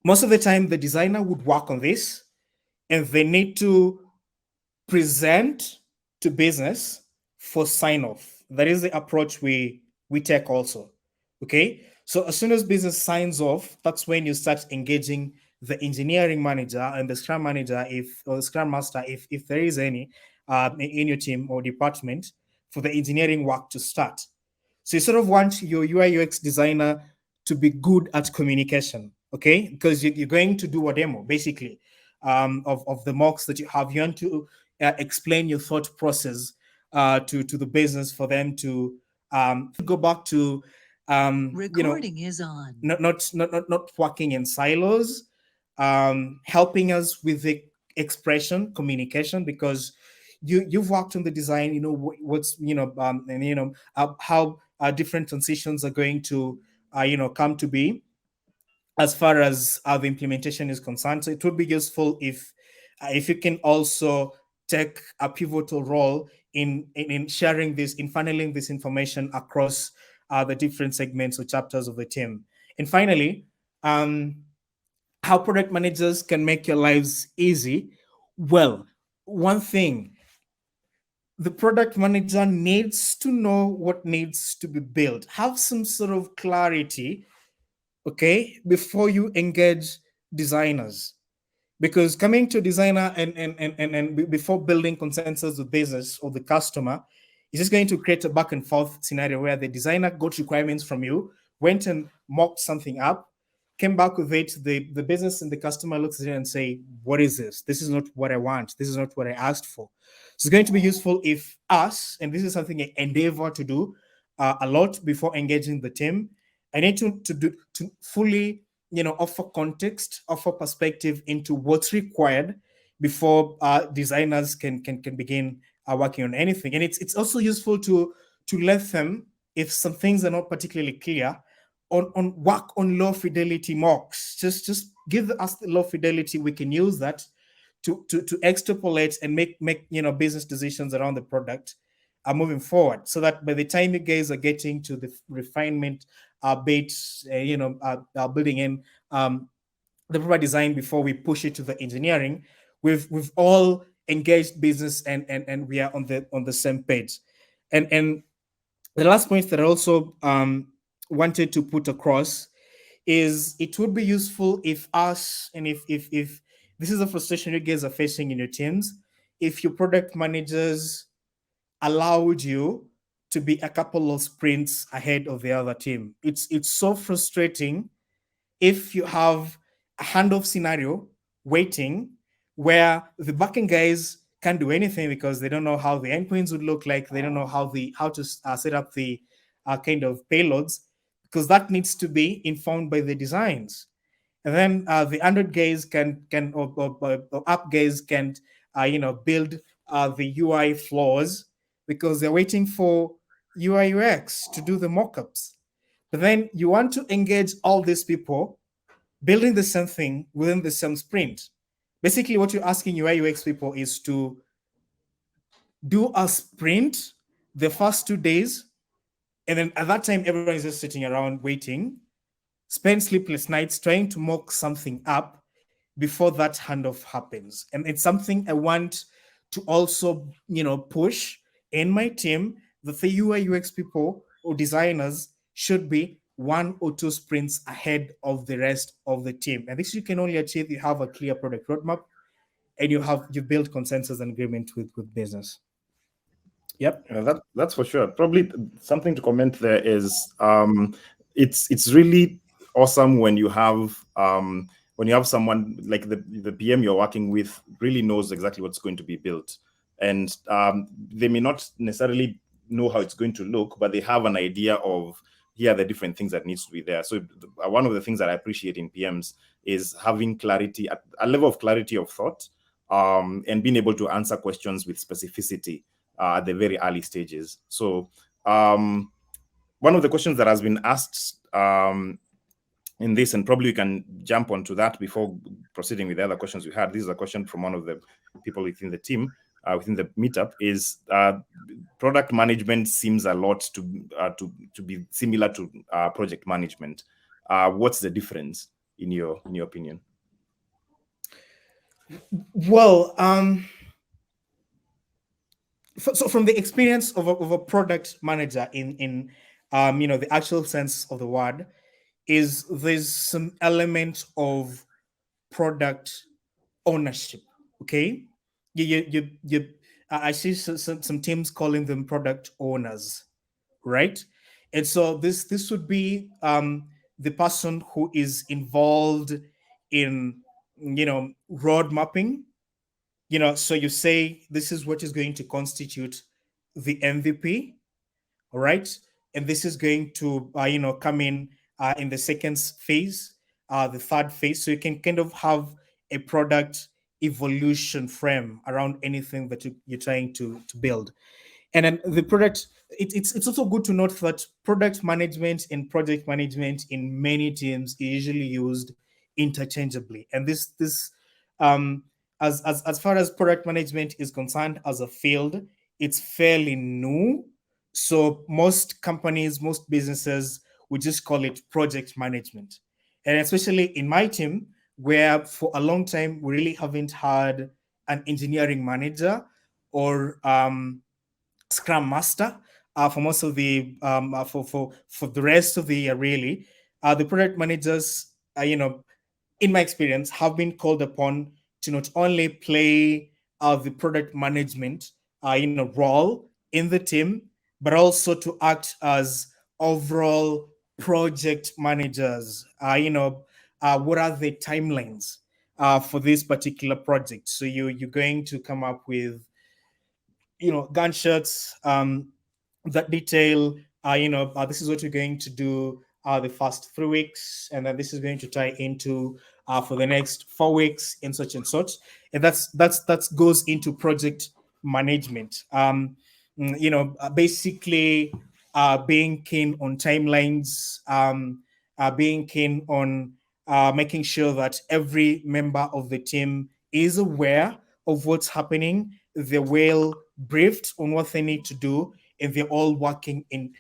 most of the time, the designer would work on this, and they need to present to business for sign-off. That is the approach we take also. Okay, so as soon as business signs off, that's when you start engaging the engineering manager and the Scrum manager, or the Scrum master, if there is any in your team or department, for the engineering work to start. So you sort of want your UI UX designer to be good at communication, okay? Because you're going to do a demo, basically, of the mocks that you have. You want to explain your thought process to the business for them to go back to Recording is on. not working in silos, helping us with the expression communication, because you've worked on the design, you know what's and how different transitions are going to come to be as far as the implementation is concerned. So it would be useful if you can also take a pivotal role in sharing this, in funneling this information across the different segments or chapters of the team. And finally, how product managers can make your lives easy. Well, one thing, the product manager needs to know what needs to be built, have some sort of clarity, okay, before you engage designers. Because coming to a designer and before building consensus with business or the customer is just going to create a back and forth scenario where the designer got requirements from you, went and mocked something up, came back with it, the business and the customer looks at it and say, what is this? This is not what I want. This is not what I asked for. So it's going to be useful if us, and this is something I endeavor to do a lot before engaging the team, I need to fully offer context, offer perspective into what's required before designers can begin working on anything. And it's also useful to let them, if some things are not particularly clear, on work on low fidelity mocks. Just give us the low fidelity. We can use that to extrapolate and make business decisions around the product moving forward, so that by the time you guys are getting to the refinement bit, building in the proper design before we push it to the engineering, we've all engaged business and we are on the same page. And the last point that I also wanted to put across is it would be useful if us, and if this is a frustration you guys are facing in your teams, if your product managers allowed you to be a couple of sprints ahead of the other team. It's so frustrating if you have a handoff scenario waiting where the backend guys can't do anything because they don't know how the endpoints would look like. They don't know how to set up the kind of payloads, because that needs to be informed by the designs. And then the Android guys or app guys can build the UI flaws because they're waiting for UI UX to do the mockups. But then you want to engage all these people building the same thing within the same sprint. Basically, what you're asking UI UX people is to do a sprint the first 2 days, and then at that time, everyone is just sitting around waiting, spend sleepless nights trying to mock something up before that handoff happens. And it's something I want to also, push in my team, that the UI UX people or designers should be 1 or 2 sprints ahead of the rest of the team. And this you can only achieve if you have a clear product roadmap and you build consensus and agreement with business. Yep. That's for sure. Probably something to comment there is it's really awesome when you have someone like the PM you're working with really knows exactly what's going to be built, and they may not necessarily know how it's going to look, but they have an idea of here are the different things that needs to be there. So one of the things that I appreciate in PMs is having clarity, a level of clarity of thought, and being able to answer questions with specificity at the very early stages. So one of the questions that has been asked in this, and probably we can jump onto that before proceeding with the other questions we had. This is a question from one of the people within the team, within the meetup, is product management seems a lot to be similar to project management. What's the difference in your opinion? Well, so from the experience of a product manager in the actual sense of the word, is there's some element of product ownership. Okay, you I see some teams calling them product owners, right? And so this would be the person who is involved in road mapping. So you say this is what is going to constitute the MVP, all right, and this is going to come in the second phase, the third phase, so you can kind of have a product evolution frame around anything that you're trying to build. And then the product, it's also good to note that product management and project management in many teams is usually used interchangeably. And this as far as product management is concerned as a field, it's fairly new. So most companies, most businesses would just call it project management. And especially in my team, where for a long time we really haven't had an engineering manager or Scrum Master for most of the for the rest of the year. Really, the product managers, in my experience, have been called upon to not only play the product management role in the team, but also to act as overall project managers. What are the timelines for this particular project? So you're going to come up with gunshots that detail this is what you're going to do the first 3 weeks, and then this is going to tie into for the next 4 weeks and such, and that goes into project management. Basically being keen on timelines, being keen on making sure that every member of the team is aware of what's happening, they're well briefed on what they need to do, and they're all working in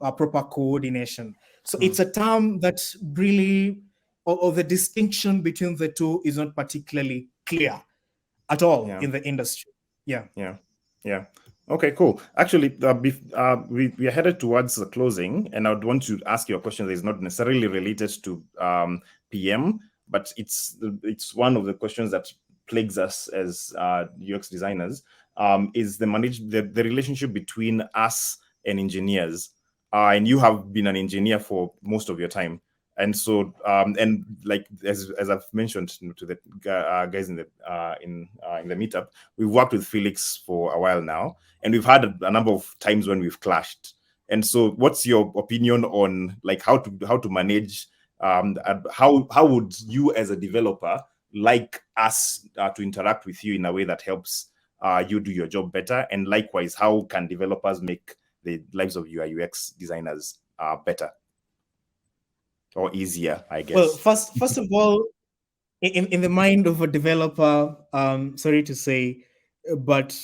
a proper coordination. So it's a term that really, or the distinction between the two is not particularly clear at all in the industry. Yeah. Okay, cool. Actually, we are headed towards the closing, and I would want to ask you a question that is not necessarily related to PM, but it's one of the questions that plagues us as UX designers. Is the relationship between us and engineers? And you have been an engineer for most of your time, and so and like as I've mentioned to the guys in the meetup, we've worked with Felix for a while now, and we've had a number of times when we've clashed. And so, what's your opinion on like how to manage? How would you as a developer like us to interact with you in a way that helps you do your job better? And likewise, how can developers make the lives of UI UX designers better or easier, I guess? Well, first of all, in the mind of a developer, sorry to say, but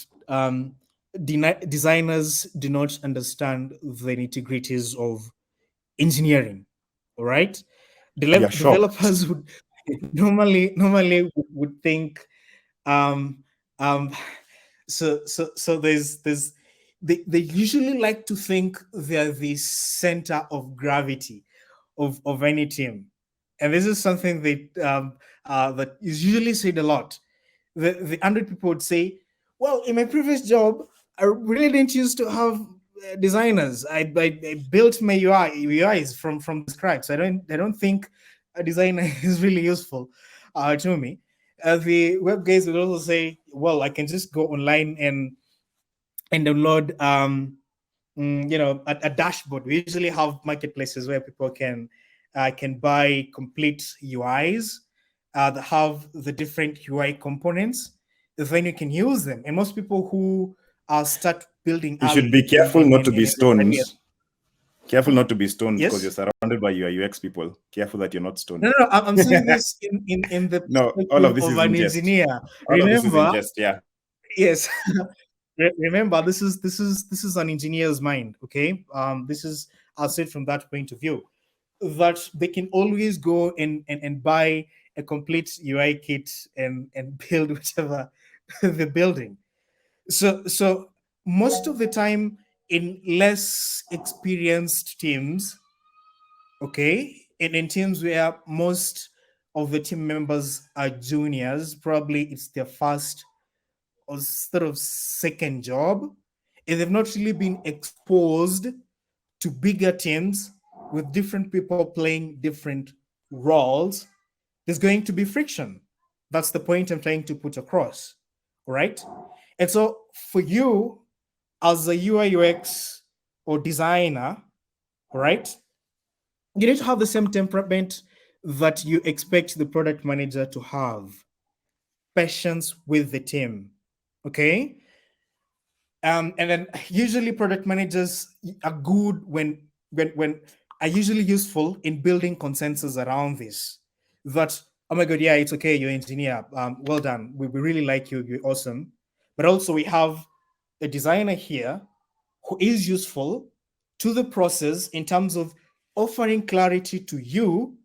designers do not understand the nitty-gritties of engineering. All right, developers would normally would think so there's they usually like to think they're the center of gravity of any team, and this is something that is usually said a lot. The 100 people would say, well, in my previous job I really didn't used to have designers. I built my UIs from scratch. I don't think a designer is really useful to me. The web guys would also say, well, I can just go online and download a dashboard. We usually have marketplaces where people can buy complete UIs that have the different UI components. Then you can use them. And most people who start building, you should be careful not to be stoned. Careful not to be stoned, yes? Because you're surrounded by your UX people. Careful that you're not stoned. No, I'm saying this in the no, all of this is an in engineer. All of this is in jest, yeah. Yes. Remember, this is an engineer's mind. Okay, this is, I'll say it from that point of view, that they can always go and buy a complete UI kit and build whatever they're building. So most of the time in less experienced teams, okay, and in teams where most of the team members are juniors, probably it's their first or sort of second job, and they've not really been exposed to bigger teams with different people playing different roles, there's going to be friction. That's the point I'm trying to put across, right? And so for you as a UI UX or designer, right, you need to have the same temperament that you expect the product manager to have. patience with the team. Okay. And then usually product managers are good when are usually useful in building consensus around this. That, oh my god, yeah, it's okay, you're an engineer. Well done. We really like you, you're awesome. But also we have a designer here who is useful to the process in terms of offering clarity to you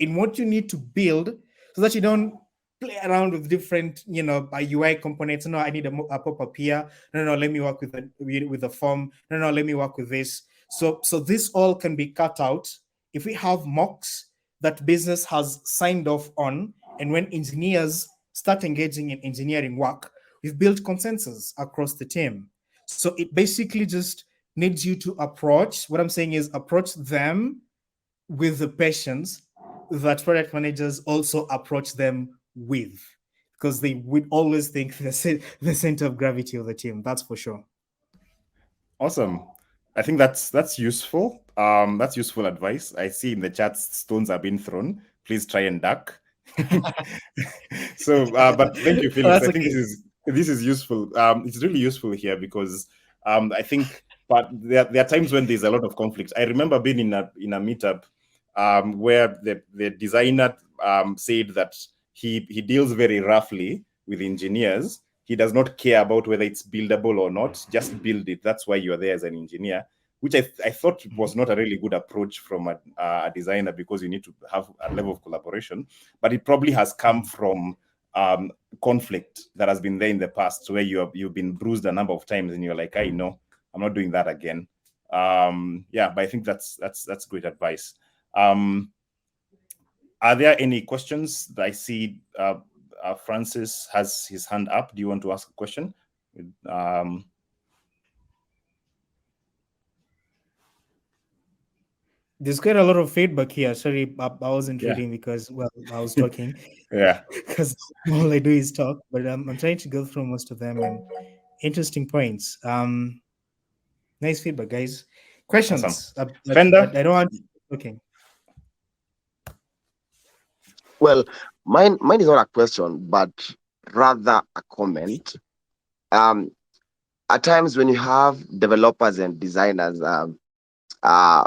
in what you need to build so that you don't play around with different, UI components. No, I need a pop-up here. No, let me work with the form. No, let me work with this. So this all can be cut out if we have mocks that business has signed off on, and when engineers start engaging in engineering work, we've built consensus across the team. So it basically just needs you to approach. What I'm saying is approach them with the patience that product managers also approach them with, because they would always think the center of gravity of the team. That's for sure. Awesome. I think that's useful. That's useful advice. I see in the chat stones are being thrown. Please try and duck. So, but thank you, Felix. I think this is useful. It's really useful here because I think, but there are times when there's a lot of conflict. I remember being in a meetup where the designer said that he deals very roughly with engineers. He does not care about whether it's buildable or not. Just build it. That's why you're there as an engineer, which I thought was not a really good approach from a designer, because you need to have a level of collaboration. But it probably has come from conflict that has been there in the past, where you've been bruised a number of times and you're like, I know, I'm not doing that again. Yeah, but I think that's great advice. Are there any questions? I see Francis has his hand up. Do you want to ask a question? There's quite a lot of feedback here. Sorry, I wasn't reading because, well, I was talking. Yeah. Because all I do is talk, but I'm trying to go through most of them, and interesting points. Nice feedback, guys. Questions? Awesome. I don't want talking. Well, mine is not a question, but rather a comment. At times when you have developers and designers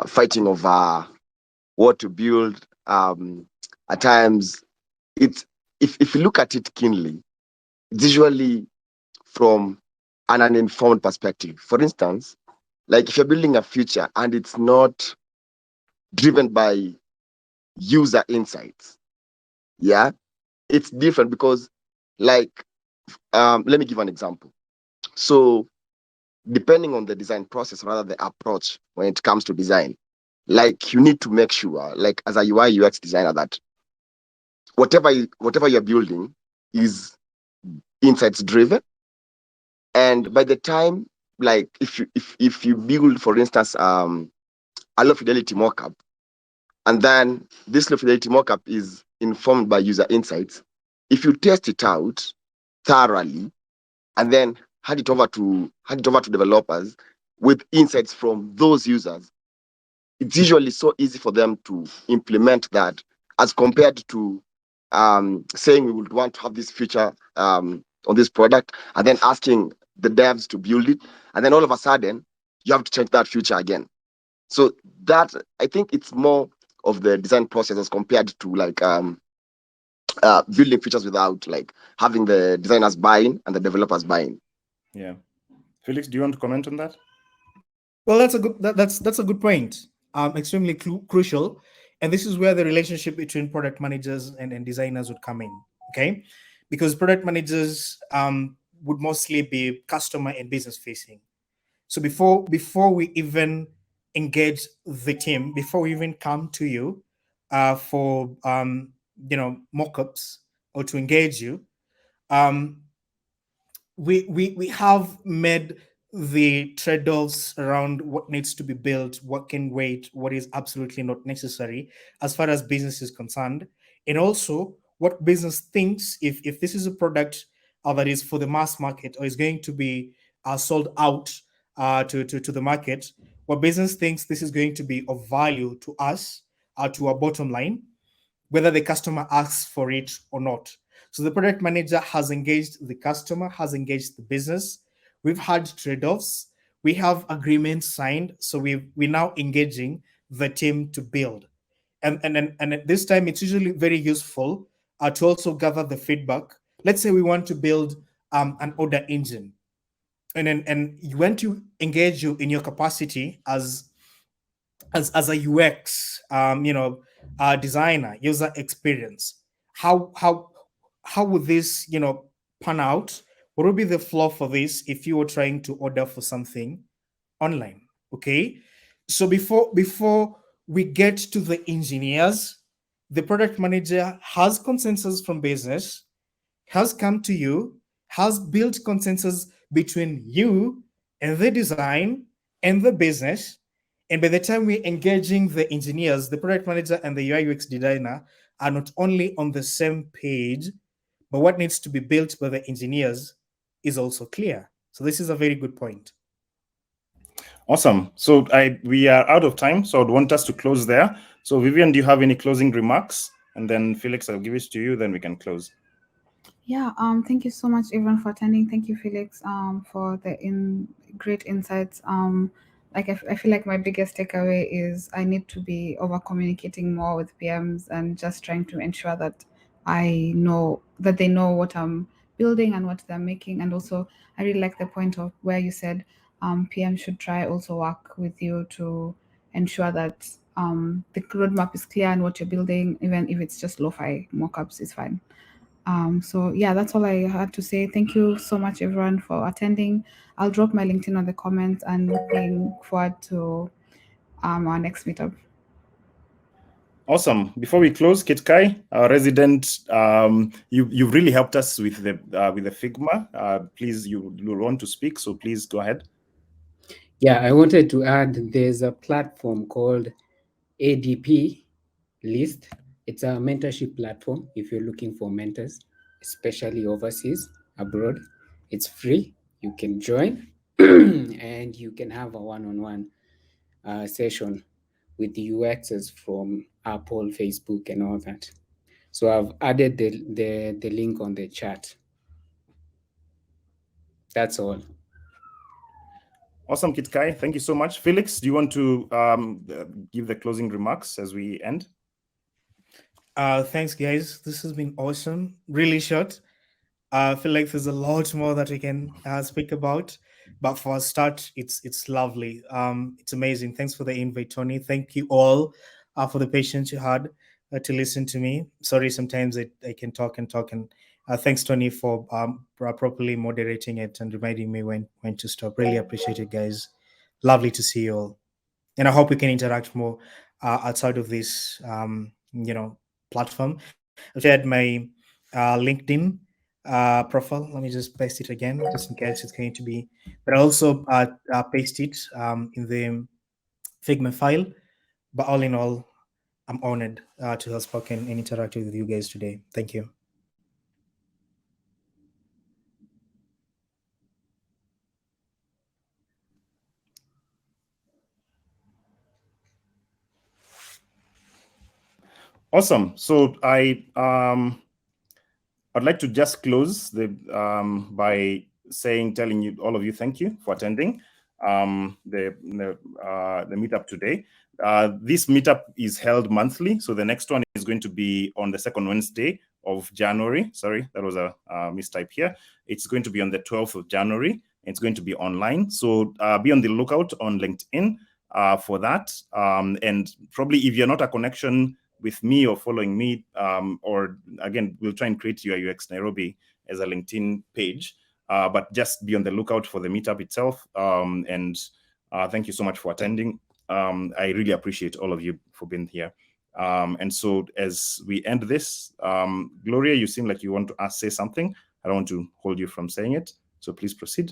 fighting over what to build, at times it's if you look at it keenly, it's usually from an uninformed perspective. For instance, like if you're building a feature and it's not driven by user insights, yeah, it's different because, like, let me give an example. So depending on the design process, rather the approach when it comes to design, like you need to make sure, like as a UI UX designer, that whatever you're building is insights driven. And by the time, like if you build, for instance, a low fidelity mockup, and then this low fidelity mockup is informed by user insights, if you test it out thoroughly and then hand it over to developers with insights from those users, it's usually so easy for them to implement that, as compared to saying we would want to have this feature on this product and then asking the devs to build it, and then all of a sudden you have to change that feature again. So that, I think it's more of the design process as compared to like building features without like having the designers buying and the developers buying. Yeah. Felix, do you want to comment on that? Well, that's a good point. Extremely crucial, and this is where the relationship between product managers and designers would come in. Okay, because product managers would mostly be customer and business facing. So before we even engage the team, before we even come to you for mockups or to engage you, we have made the trade-offs around what needs to be built, what can wait, what is absolutely not necessary as far as business is concerned, and also what business thinks if this is a product that is for the mass market or is going to be sold out to the market, what business thinks this is going to be of value to us, to our bottom line, whether the customer asks for it or not. So the product manager has engaged the customer, has engaged the business. We've had trade-offs. We have agreements signed. So we're now engaging the team to build. And at this time, it's usually very useful to also gather the feedback. Let's say we want to build an order engine. And you want to engage you in your capacity as a UX, designer, user experience. How would this, pan out? What would be the flow for this if you were trying to order for something online? Okay, so before we get to the engineers, the product manager has consensus from business, has come to you, has built consensus between you and the design and the business. And by the time we're engaging the engineers, the product manager and the UI UX designer are not only on the same page, but what needs to be built by the engineers is also clear. So this is a very good point. Awesome. So we are out of time, so I'd want us to close there. So Vivian, do you have any closing remarks? And then Felix, I'll give it to you, then we can close. Yeah, thank you so much, everyone, for attending. Thank you, Felix, for the great insights. I feel like my biggest takeaway is I need to be over communicating more with PMs and just trying to ensure that I know that they know what I'm building and what they're making. And also, I really like the point of where you said PM should try also work with you to ensure that the roadmap is clear and what you're building, even if it's just lo-fi mockups, is fine. So yeah, that's all I had to say. Thank you so much, everyone, for attending. I'll drop my LinkedIn on the comments and looking forward to our next meetup. Awesome. Before we close, Kit Kai, our resident, you've really helped us with the Figma. Please, you want to speak, so please go ahead. Yeah, I wanted to add, there's a platform called ADP List. It's a mentorship platform if you're looking for mentors, especially overseas, abroad. It's free. You can join and you can have a one-on-one session with the UXs from Apple, Facebook, and all that. So I've added the link on the chat. That's all. Awesome, Kit Kai. Thank you so much. Felix, do you want to give the closing remarks as we end? Thanks, guys. This has been awesome. Really short. I feel like there's a lot more that we can speak about, but for a start, it's lovely. It's amazing. Thanks for the invite, Tony. Thank you all for the patience you had to listen to me. Sorry, sometimes I can talk and talk. And thanks, Tony, for properly moderating it and reminding me when to stop. Really appreciate it, guys. Lovely to see you all. And I hope we can interact more outside of this, platform. I've shared my LinkedIn profile. Let me just paste it again, just in case it's going to be. But I also paste it in the Figma file. But all in all, I'm honored to have spoken and interacted with you guys today. Thank you. Awesome. So I'd like to just close by telling all of you thank you for attending the meetup today. This meetup is held monthly, so the next one is going to be on the second Wednesday of January. Sorry, that was a mistype here. It's going to be on the 12th of January. It's going to be online, so be on the lookout on LinkedIn for that. And probably if you're not a connection with me or following me, or again, we'll try and create UI UX Nairobi as a LinkedIn page, but just be on the lookout for the meetup itself. And thank you so much for attending. I really appreciate all of you for being here. And so as we end this, Gloria, you seem like you want to say something. I don't want to hold you from saying it, so please proceed.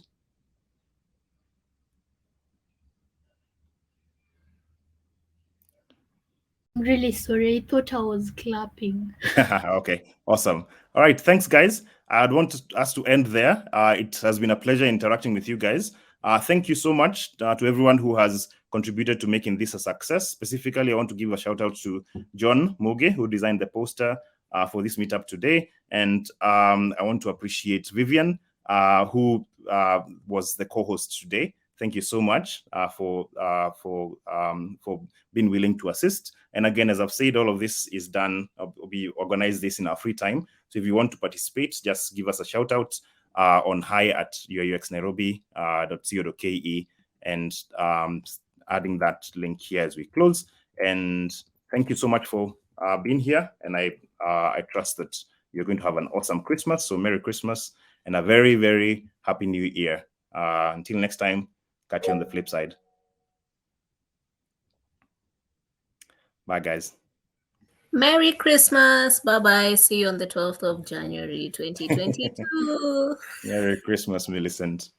Really sorry, I thought I was clapping. Okay, awesome. All right, thanks, guys. I'd want us to end there. It has been a pleasure interacting with you guys. Thank you so much to everyone who has contributed to making this a success. Specifically, I want to give a shout out to John Muge, who designed the poster, for this meetup today. And I want to appreciate Vivian, who was the co-host today. Thank you so much for being willing to assist. And again, as I've said, all of this is done. We organize this in our free time. So if you want to participate, just give us a shout out on hi@uixnairobi.co.ke and adding that link here as we close. And thank you so much for being here. And I trust that you're going to have an awesome Christmas. So Merry Christmas and a very, very Happy New Year. Until next time, catch you on the flip side. Bye, guys. Merry Christmas. Bye-bye. See you on the 12th of January, 2022. Merry Christmas, Millicent.